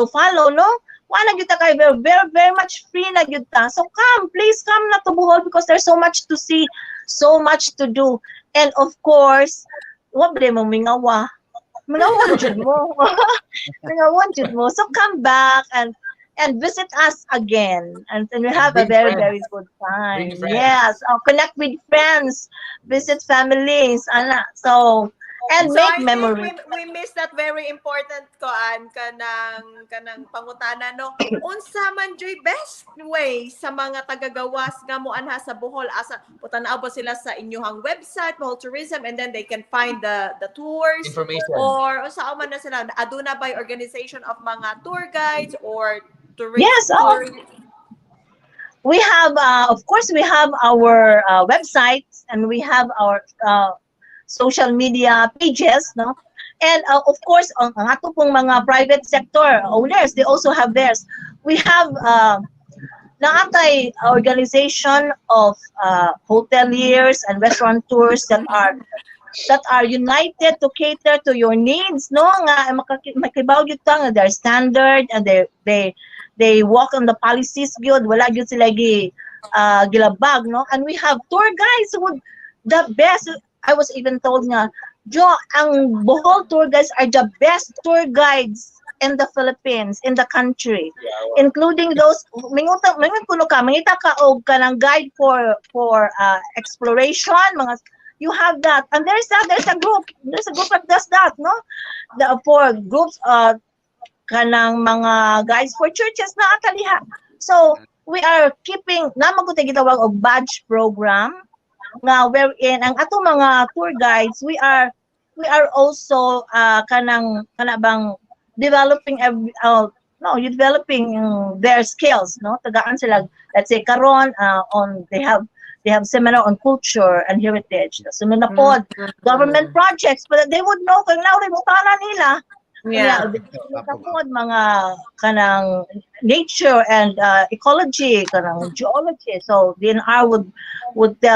follow, no? Wala gyud ta kay very, very, very much free na gyud ta. So please come na to Bohol because there's so much to see, so much to do. And of course, wa ba mo mingawa. Mingawan jud mo. Mingawan jud mo. So come back and visit us again, and we have a Bring very, friends. very good time. Bring friends. Yes, connect with friends, visit families, so and So make I memories. think we missed that very important koan kanang pangutana, no. Unsa man joy best way sa mga tagagawas nga mo anha sa Bohol, asa putanaw ba sila sa inyong website Bohol Tourism, and then they can find the tours Information. or unsa man na sila aduna by organization of mga tour guides or tourist Yes, we have, of course, we have our websites, and we have our social media pages, no? And of course, ang ato pong mga private sector owners, they also have theirs. We have naatay organization of hoteliers and restaurateurs that are united to cater to your needs, no? Nga makibaw gyud ta nga their standard, and they walk on the policies gyud, wala gyud sila gilabag, no? And we have tour guides who the best. I was even told nga, Jo, ang Bohol tour guides are the best tour guides in the Philippines, in the country, including those mangita ka og kanang guide for exploration, mga you have that, and there's a group that does that, no? For groups kanang mga guides for churches na ataliha. So we are keeping namang ko gitawag og badge program nga wherein ang ato mga tour guides we are also kanabang developing developing their skills, no? Tagaan sila, let's say karon on they have seminar on culture and heritage. Sunod na pod government projects, but they would know kung nauri mo nila Yeah, kapod mga kanang nature and ecology, kanang geology. So DNR would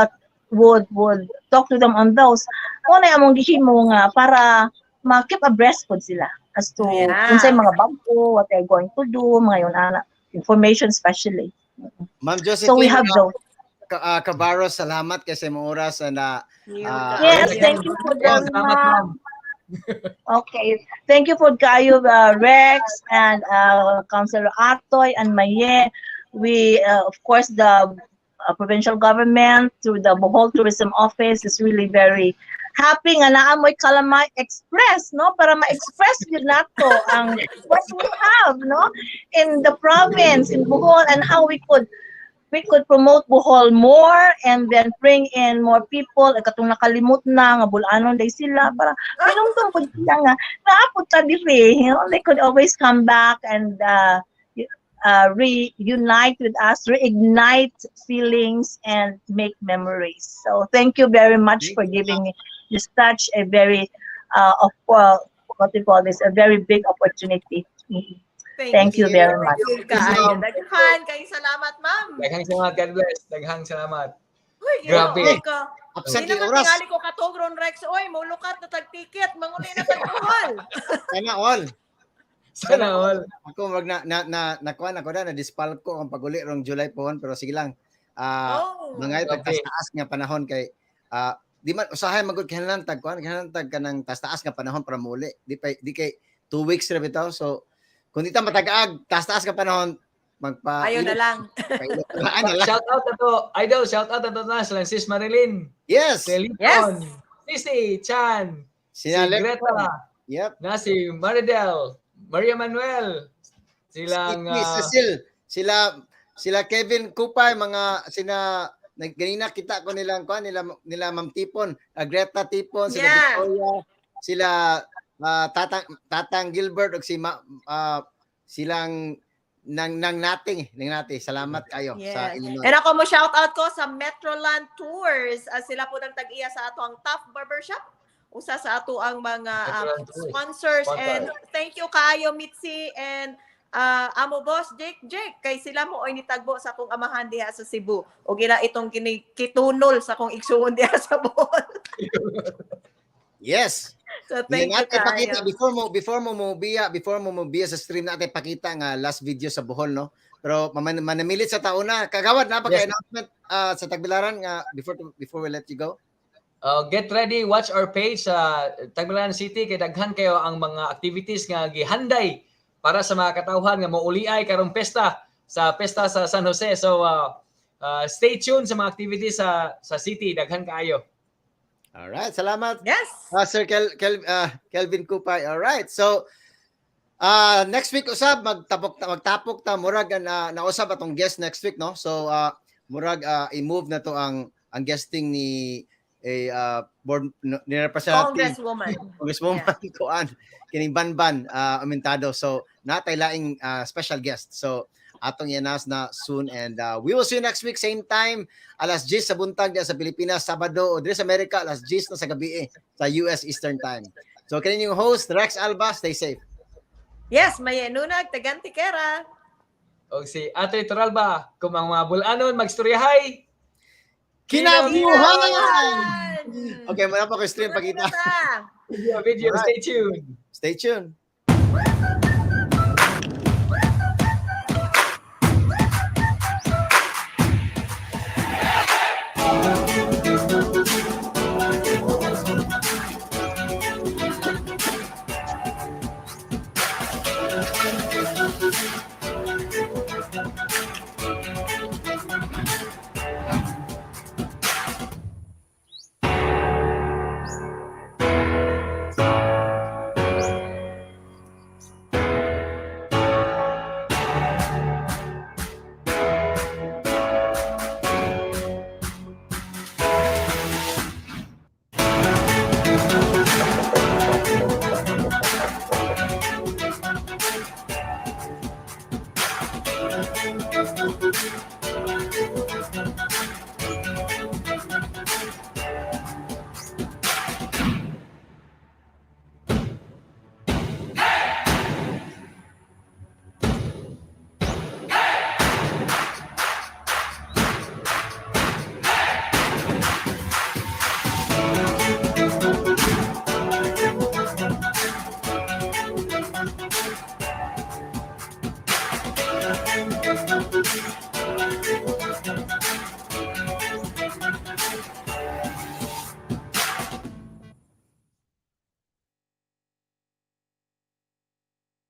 talk to them on those. Kung na among gihimo nga para ma-keep abreast pod sila as to unsay mga bago, what they're going to do, mga yun information especially. Ma'am Josephine, So we have those. Kabaro, salamat kasi mo oras na Yes, thank you for Yes, the salamat, ma'am. Okay, thank you for kayo, Rex and Councilor Atoy and Maye. We, of course, the provincial government through the Bohol Tourism Office is really very happy nga naamoy Kalamay Express, no? Para ma-express yun nato ang what we have, no? In the province, in Bohol, and how we could promote Bohol more and then bring in more people. Katong nakalimot na nga bulanon day sila para minumdum pud sila nga naapod ta diri, you know, they could always come back and reunite with us, reignite feelings and make memories. So thank you very much for giving me just such a very what we call this, a very big opportunity. Thank you very much. Daghan kay salamat, ma'am. Daghang salamat, God bless. Daghang salamat. Uy, Grabe. absent Hindi yung naman oras. tingali ko katogron, Rex. Oy, mulukat na tag-ticket. Manguli na tag-buhol. Sana all. Sana all. Ako wag nakuha ako na dispal ko ang paguli rong July pohon pero sige lang. Mga okay. taas nga panahon kay di man usahay magud kinahanglan tag kanang taas nga panahon para muli. Di kay 2 weeks ra bitaw. So kung di ta matag-ag taas nga panahon Ayaw na lang. Shout out to Idol, shout out to na sila Sis Marilyn. Yes. Si Lipon. Sisi Chan. Si Sinalip. Greta. Yep. Na si Maridel. Maria Manuel. Silang sila Kevin Kupay mga ganina kita ko nila Ma'am Tipon, Greta Tipon, sila Victoria, sila Tatang Gilbert ug silang nang nating salamat kayo sa Illinois. And ako mo shout out ko sa Metroland Tours. Sila po nang tag-iya sa ato ang Tough Barbershop. Usa sa ato ang mga sponsors. And thank you kaayo Mitzi and amo boss Jake kay sila mo oy nitagbo sa akong amahan diha sa Cebu. O gina itong kitunol sa akong igsuon diha sa Bohol. Yes. So thank you pakita before mo mo biya sa stream natin pakita nga last video sa Bohol no. Pero manamilit sa taon na kagawad na pagka-announcement sa Tagbilaran nga before we let you go. Get ready, watch our page sa Tagbilaran City kay daghan kayo ang mga activities nga gihanday para sa mga katawhan nga mauliay karong pesta sa San Jose. So stay tuned sa mga activities sa city, daghan kaayo. All right, salamat. Yes. Sir Kelvin Kupay. All right. So next week usab magtapok ta murag nausab atong guest next week no. So murag i-move na to ang guesting ni board ni representative Congresswoman kuan kining Banban Amintado. So natay laing special guest. So atong i-announce na soon and we will see you next week same time alas 10 sa buntag diya sa Pilipinas, Sabado o diri sa Amerika alas 10 na sa gabi sa US Eastern Time. So kanin yung host Rex Alba, stay safe. Yes, may nunag taganti kera. O si Ate Toralba, kung mga bulanon magstoryahay Kinabuhan! Okay, muna pa ko stream pagkita. Video, stay tuned. Stay tuned.